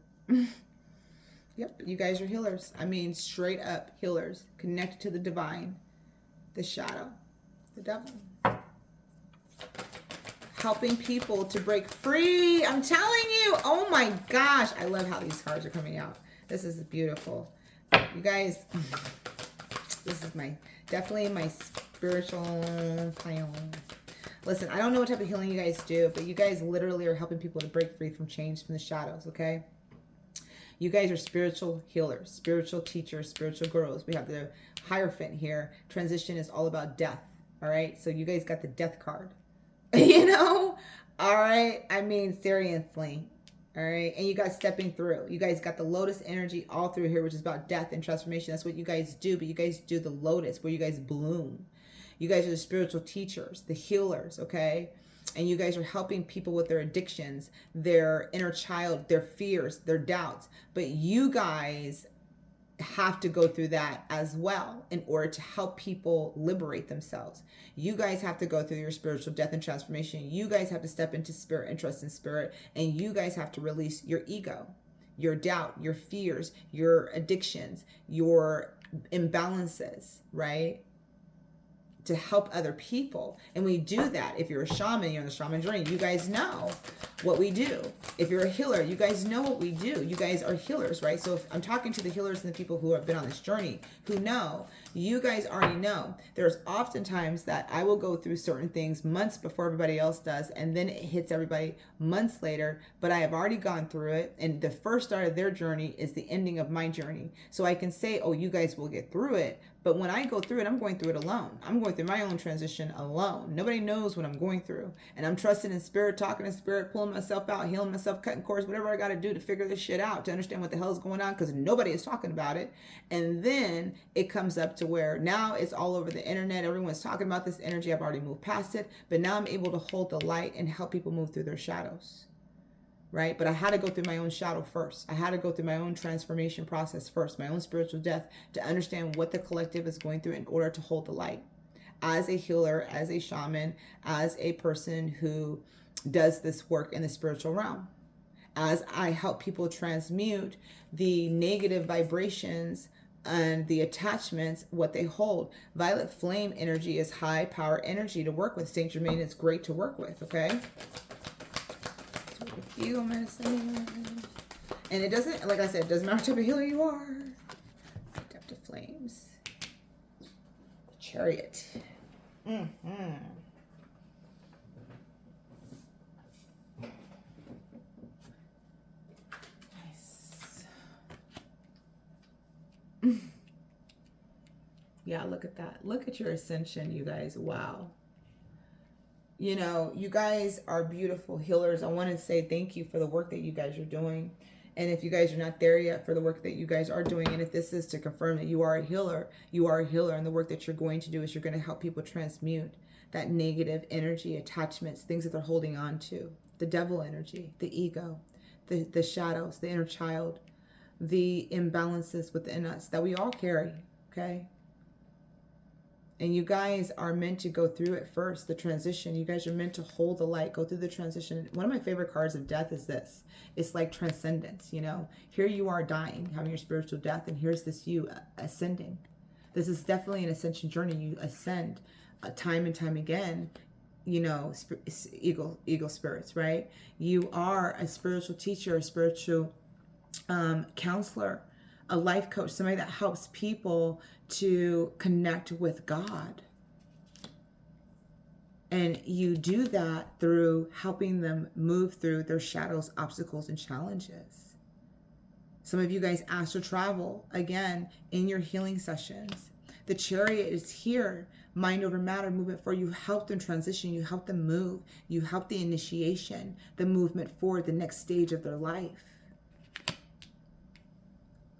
Yep, you guys are healers. I mean, straight up healers, connected to the divine, the shadow, the devil. Helping people to break free. I'm telling you. Oh my gosh. I love how these cards are coming out. This is beautiful. You guys, this is definitely my spiritual pile. Listen, I don't know what type of healing you guys do, but you guys literally are helping people to break free from chains, from the shadows, okay? You guys are spiritual healers, spiritual teachers, spiritual gurus. We have the Hierophant here. Transition is all about death, all right? So you guys got the death card, you know? All right? I mean, seriously. All right, and you guys stepping through. You guys got the lotus energy all through here, which is about death and transformation. That's what you guys do, but you guys do the lotus where you guys bloom. You guys are the spiritual teachers, the healers, okay? And you guys are helping people with their addictions, their inner child, their fears, their doubts. But you guys have to go through that as well in order to help people liberate themselves. You guys have to go through your spiritual death and transformation. You guys have to step into spirit and trust in spirit. And you guys have to release your ego, your doubt, your fears, your addictions, your imbalances, right? To help other people. And we do that. If you're a shaman, you're on the shaman journey, you guys know what we do. If you're a healer, you guys know what we do. You guys are healers, right? So if I'm talking to the healers and the people who have been on this journey, who know, you guys already know. There's oftentimes that I will go through certain things months before everybody else does, and then it hits everybody months later, but I have already gone through it, and the first start of their journey is the ending of my journey. So I can say, oh, you guys will get through it, but when I go through it, I'm going through it alone. I'm going through my own transition alone. Nobody knows what I'm going through. And I'm trusting in spirit, talking in spirit, pulling myself out, healing myself, cutting cords, whatever I got to do to figure this shit out, to understand what the hell is going on, because nobody is talking about it. And then it comes up to where now it's all over the internet. Everyone's talking about this energy. I've already moved past it. But now I'm able to hold the light and help people move through their shadows. Right? But I had to go through my own shadow first. I had to go through my own transformation process first, my own spiritual death, to understand what the collective is going through in order to hold the light. As a healer, as a shaman, as a person who does this work in the spiritual realm, as I help people transmute the negative vibrations and the attachments, what they hold. Violet flame energy is high power energy to work with. Saint Germain is great to work with, okay? Ego medicine. And it doesn't, like I said, it doesn't matter what type of healer you are. Adaptive flames. Chariot. Mm-hmm. Nice. Yeah, look at that. Look at your ascension, you guys. Wow. You know, you guys are beautiful healers. I want to say thank you for the work that you guys are doing. And if you guys are not there yet, for the work that you guys are doing, and if this is to confirm that you are a healer, you are a healer. And the work that you're going to do is you're going to help people transmute that negative energy, attachments, things that they're holding on to. The devil energy, the ego, the shadows, the inner child, the imbalances within us that we all carry, okay? And you guys are meant to go through it first, the transition. You guys are meant to hold the light, go through the transition. One of my favorite cards of death is this. It's like transcendence, you know. Here you are dying, having your spiritual death, and here's this you ascending. This is definitely an ascension journey. You ascend time and time again, you know, eagle spirits, right? You are a spiritual teacher, a spiritual counselor, a life coach, somebody that helps people to connect with God. And you do that through helping them move through their shadows, obstacles, and challenges. Some of you guys astral travel, again, in your healing sessions. The Chariot is here, mind over matter movement for you. Help them transition, you help them move, you help the initiation, the movement forward, the next stage of their life,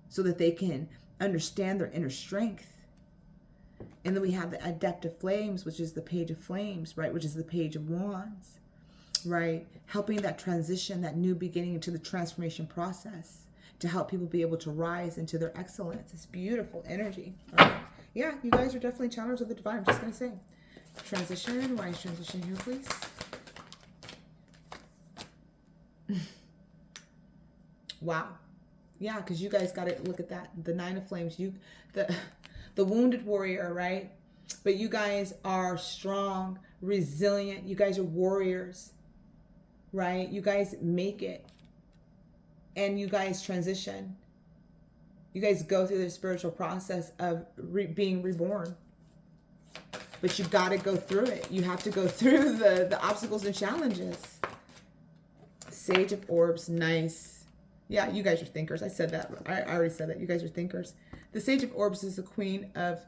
so that they can understand their inner strength. And then we have the Adaptive Flames, which is the Page of Flames, right? Which is the Page of Wands, right? Helping that transition, that new beginning into the transformation process to help people be able to rise into their excellence. It's beautiful energy. All right. Yeah, you guys are definitely channelers of the divine. I'm just going to say. Transition. Why is transition here, please? Wow. Yeah, because you guys got to look at that. The Nine of Flames. The wounded warrior, right? But you guys are strong, resilient. You guys are warriors, right? You guys make it. And you guys transition. You guys go through the spiritual process of being reborn. But you got to go through it. You have to go through the obstacles and challenges. Sage of Orbs, nice. Yeah, you guys are thinkers. I said that. I already said that. You guys are thinkers. The Sage of Orbs is the queen of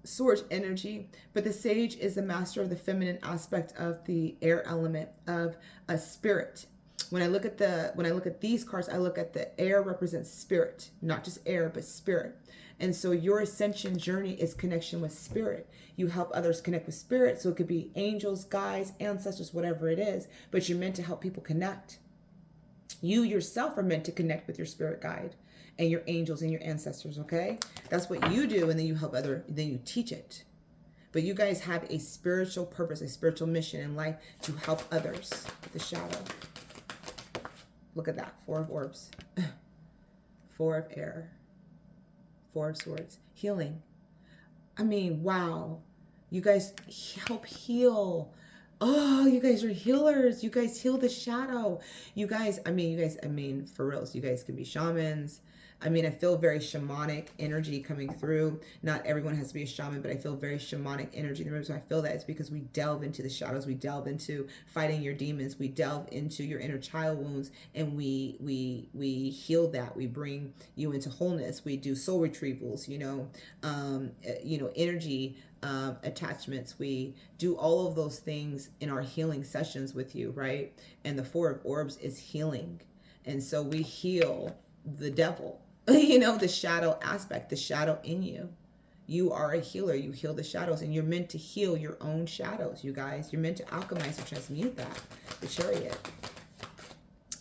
Swords energy, but the Sage is the master of the feminine aspect of the air element of a spirit. When I look at these cards, I look at the air represents spirit, not just air, but spirit. And so your ascension journey is connection with spirit. You help others connect with spirit. So it could be angels, guides, ancestors, whatever it is, but you're meant to help people connect. You yourself are meant to connect with your spirit guide and your angels and your ancestors, okay? That's what you do, and then you help then you teach it. But you guys have a spiritual purpose, a spiritual mission in life to help others with the shadow. Look at that, 4 of Orbs, 4 of Air, 4 of Swords, healing. I mean, wow. You guys help heal. Oh, you guys are healers. You guys heal the shadow. You guys, for reals, you guys can be shamans. I mean, I feel very shamanic energy coming through. Not everyone has to be a shaman, but I feel very shamanic energy. The reason I feel that is because we delve into the shadows. We delve into fighting your demons. We delve into your inner child wounds, and we heal that. We bring you into wholeness. We do soul retrievals, energy attachments. We do all of those things in our healing sessions with you, right? And the 4 of Orbs is healing. And so we heal the devil, the shadow aspect, the shadow in you. You are a healer. You heal the shadows, and you're meant to heal your own shadows, you guys. You're meant to alchemize and transmute that. The Chariot,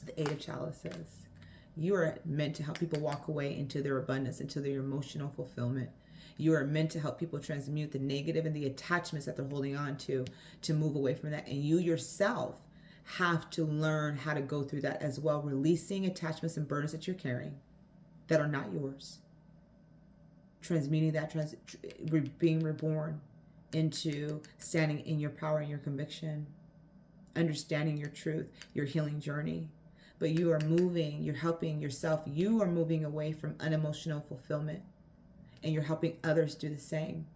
the 8 of Chalices. You are meant to help people walk away into their abundance, into their emotional fulfillment. You are meant to help people transmute the negative and the attachments that they're holding on to move away from that. And you yourself have to learn how to go through that as well, releasing attachments and burdens that you're carrying that are not yours. Transmuting that, being reborn into standing in your power and your conviction, understanding your truth, your healing journey. But you are moving, you're helping yourself. You are moving away from unemotional fulfillment, and you're helping others do the same.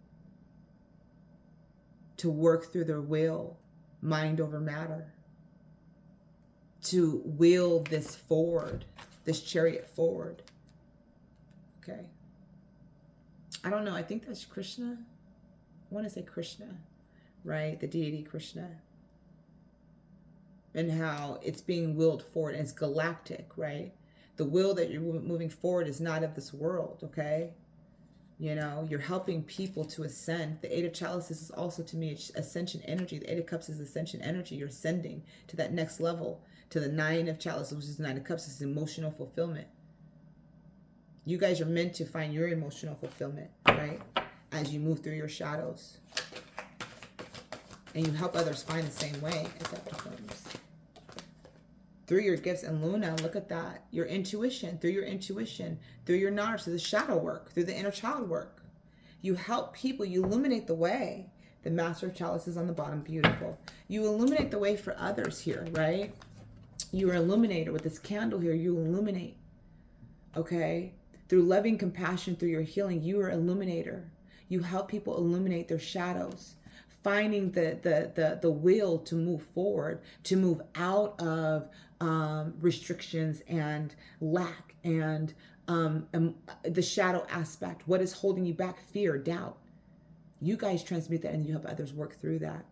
To work through their will, mind over matter. To wheel this forward, this chariot forward. Okay. I don't know. I think that's Krishna. I want to say Krishna, right? The deity Krishna. And how it's being willed forward. And it's galactic, right? The will that you're moving forward is not of this world, okay? You're helping people to ascend. The 8 of Chalices is also, to me, ascension energy. The 8 of Cups is ascension energy. You're ascending to that next level. To the 9 of Chalices, which is the 9 of Cups, is emotional fulfillment. You guys are meant to find your emotional fulfillment, right? As you move through your shadows. And you help others find the same way as that performs. Through your gifts and Luna, look at that. Your intuition, through your knowledge, through the shadow work, through the inner child work. You help people, you illuminate the way. The Master of Chalices on the bottom, beautiful. You illuminate the way for others here, right? You're an illuminator. With this candle here, you illuminate, okay? Through loving compassion, through your healing, you are an illuminator. You help people illuminate their shadows, finding the will to move forward, to move out of restrictions and lack and the shadow aspect. What is holding you back? Fear, doubt. You guys transmute that, and you help others work through that.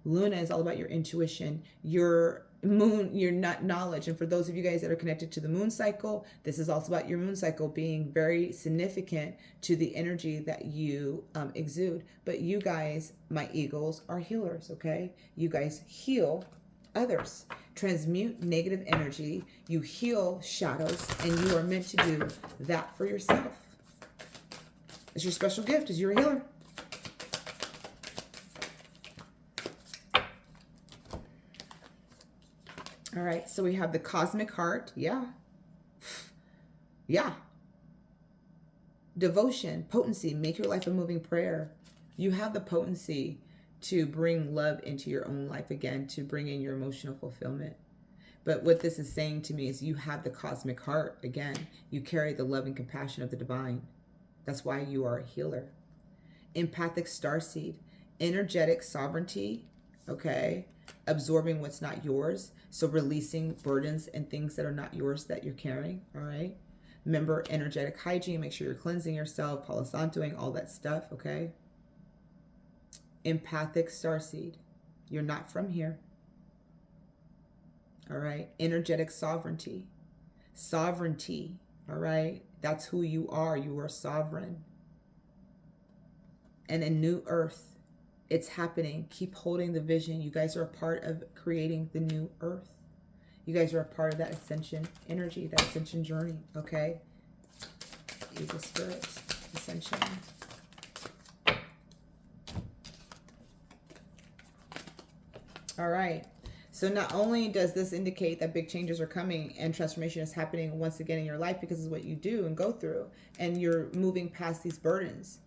Luna is all about your intuition, your moon, your knowledge. And for those of you guys that are connected to the moon cycle, this is also about your moon cycle being very significant to the energy that you exude. But you guys, my eagles, are healers, okay? You guys heal others, transmute negative energy, you heal shadows, and you are meant to do that for yourself. It's your special gift, is you're a healer. All right, so we have the cosmic heart. Yeah. Devotion, potency, make your life a moving prayer. You have the potency to bring love into your own life again, to bring in your emotional fulfillment. But what this is saying to me is you have the cosmic heart. Again, you carry the love and compassion of the divine. That's why you are a healer. Empathic starseed, energetic sovereignty, okay? Absorbing what's not yours. So releasing burdens and things that are not yours that you're carrying, all right? Remember, energetic hygiene, make sure you're cleansing yourself, Palo Santoing, all that stuff, okay? Empathic starseed, you're not from here, all right? Energetic sovereignty, all right? That's who you are sovereign. And a new earth, it's happening. Keep holding the vision. You guys are a part of creating the new earth. You guys are a part of that ascension energy, that ascension journey, okay? Evil spirit, ascension. All right. So not only does this indicate that big changes are coming and transformation is happening once again in your life because it's what you do and go through, and you're moving past these burdens,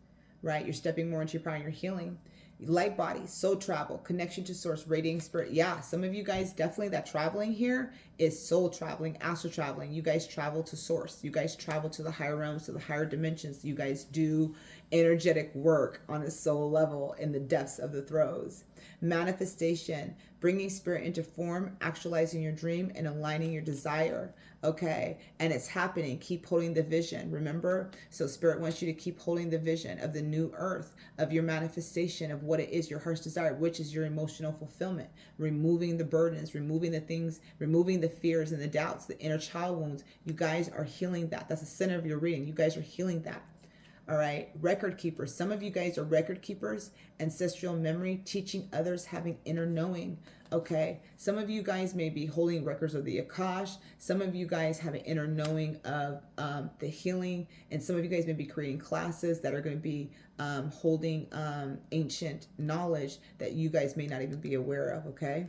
right? You're stepping more into your power and you're healing. Light body, soul travel, connection to source, radiating spirit. Yeah, some of you guys, definitely that traveling here is soul traveling, astral traveling. You guys travel to source. You guys travel to the higher realms, to the higher dimensions. You guys do energetic work on a soul level in the depths of the throes. Manifestation, bringing spirit into form, actualizing your dream and aligning your desire. Okay, and it's happening. Keep holding the vision. Remember, so spirit wants you to keep holding the vision of the new earth, of your manifestation, of what it is your heart's desire, which is your emotional fulfillment. Removing the burdens, removing the things, removing the fears and the doubts, the inner child wounds. You guys are healing that. That's the center of your reading. You guys are healing that. All right, record keepers. Some of you guys are record keepers, ancestral memory, teaching others, having inner knowing. Okay, some of you guys may be holding records of the Akash. Some of you guys have an inner knowing of the healing, and some of you guys may be creating classes that are going to be holding ancient knowledge that you guys may not even be aware of. Okay.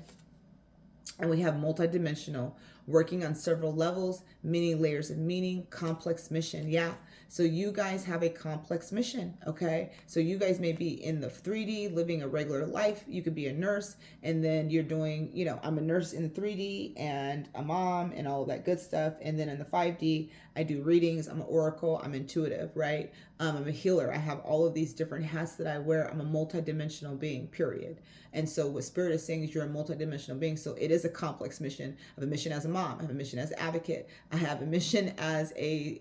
And we have multidimensional, working on several levels, many layers of meaning, complex mission. Yeah. So you guys have a complex mission, okay? So you guys may be in the 3D, living a regular life. You could be a nurse, and then you're doing, you know, I'm a nurse in 3D and a mom and all of that good stuff. And then in the 5D, I do readings. I'm an oracle. I'm intuitive, right? I'm a healer. I have all of these different hats that I wear. I'm a multidimensional being, period. And so what Spirit is saying is you're a multidimensional being. So it is a complex mission. I have a mission as a mom. I have a mission as an advocate. I have a mission as a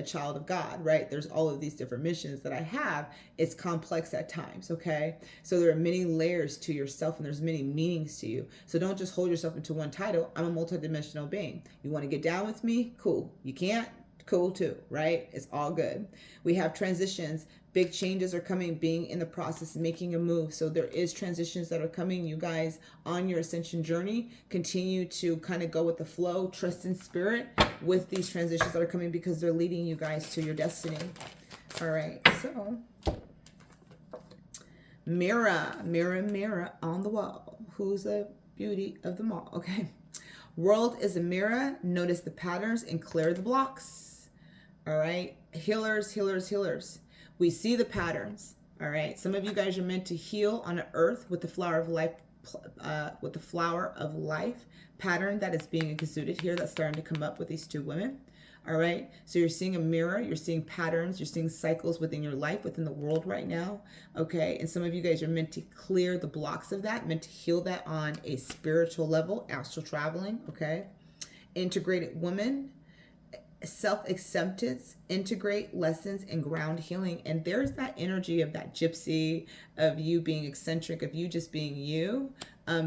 child of God, right? There's all of these different missions that I have. It's complex at times, okay? So there are many layers to yourself, and there's many meanings to you. So don't just hold yourself into one title. I'm a multidimensional being. You want to get down with me? Cool. You can't? Cool too, right? It's all good. We have transitions. Big changes are coming, being in the process, making a move. So there is transitions that are coming. You guys on your ascension journey, continue to kind of go with the flow, trust in spirit with these transitions that are coming, because they're leading you guys to your destiny. All right, so mirror, mirror, mirror on the wall. Who's the beauty of them all? Okay. World is a mirror. Notice the patterns and clear the blocks. All right. Healers, healers, healers. We see the patterns. All right. Some of you guys are meant to heal on earth with the flower of life, pattern that is being exuded here. That's starting to come up with these two women. All right. So you're seeing a mirror, you're seeing patterns, you're seeing cycles within your life, within the world right now. Okay. And some of you guys are meant to clear the blocks of that, meant to heal that on a spiritual level, astral traveling. Okay. Integrated woman, self-acceptance, integrate lessons, and ground healing. And there's that energy of that gypsy, of you being eccentric, of you just being you,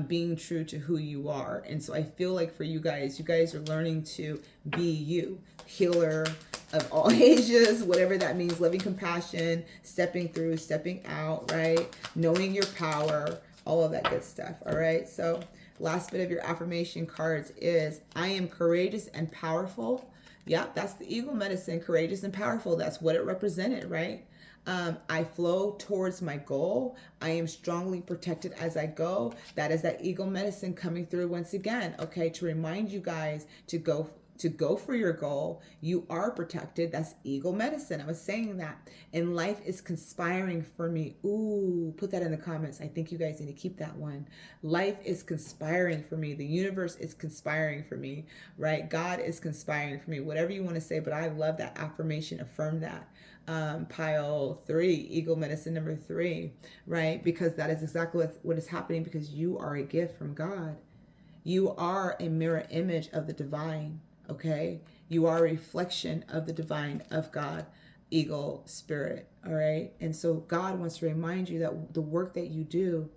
being true to who you are. And so I feel like for you guys are learning to be you. Healer of all ages, whatever that means, loving compassion, stepping through, stepping out, right? Knowing your power, all of that good stuff. All right. So last bit of your affirmation cards is, I am courageous and powerful. Yeah, that's the eagle medicine, courageous and powerful. That's what it represented, right? I flow towards my goal. I am strongly protected as I go. That is that eagle medicine coming through once again, okay, to remind you guys to go to go for your goal. You are protected. That's eagle medicine. I was saying that. And life is conspiring for me. Ooh, put that in the comments. I think you guys need to keep that one. Life is conspiring for me. The universe is conspiring for me, right? God is conspiring for me. Whatever you want to say, but I love that affirmation. Affirm that. Pile 3, eagle medicine number 3, right? Because that is exactly what is happening, because you are a gift from God. You are a mirror image of the divine. Okay, you are a reflection of the divine, of God, eagle spirit. All right, and so God wants to remind you that the work that you do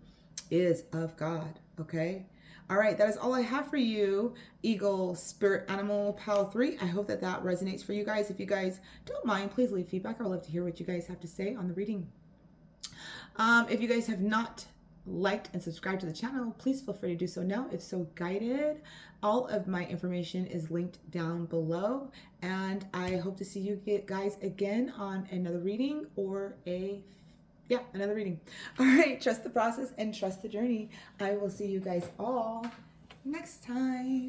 is of God. Okay, all right, that is all I have for you, eagle spirit animal pile 3. I hope that that resonates for you guys. If you guys don't mind, please leave feedback. I would love to hear what you guys have to say on the reading. If you guys have not liked and subscribed to the channel, please feel free to do so now if so guided. All of my information is linked down below, and I hope to see you guys again on another reading or another reading. All right, trust the process and trust the journey. I will see you guys all next time.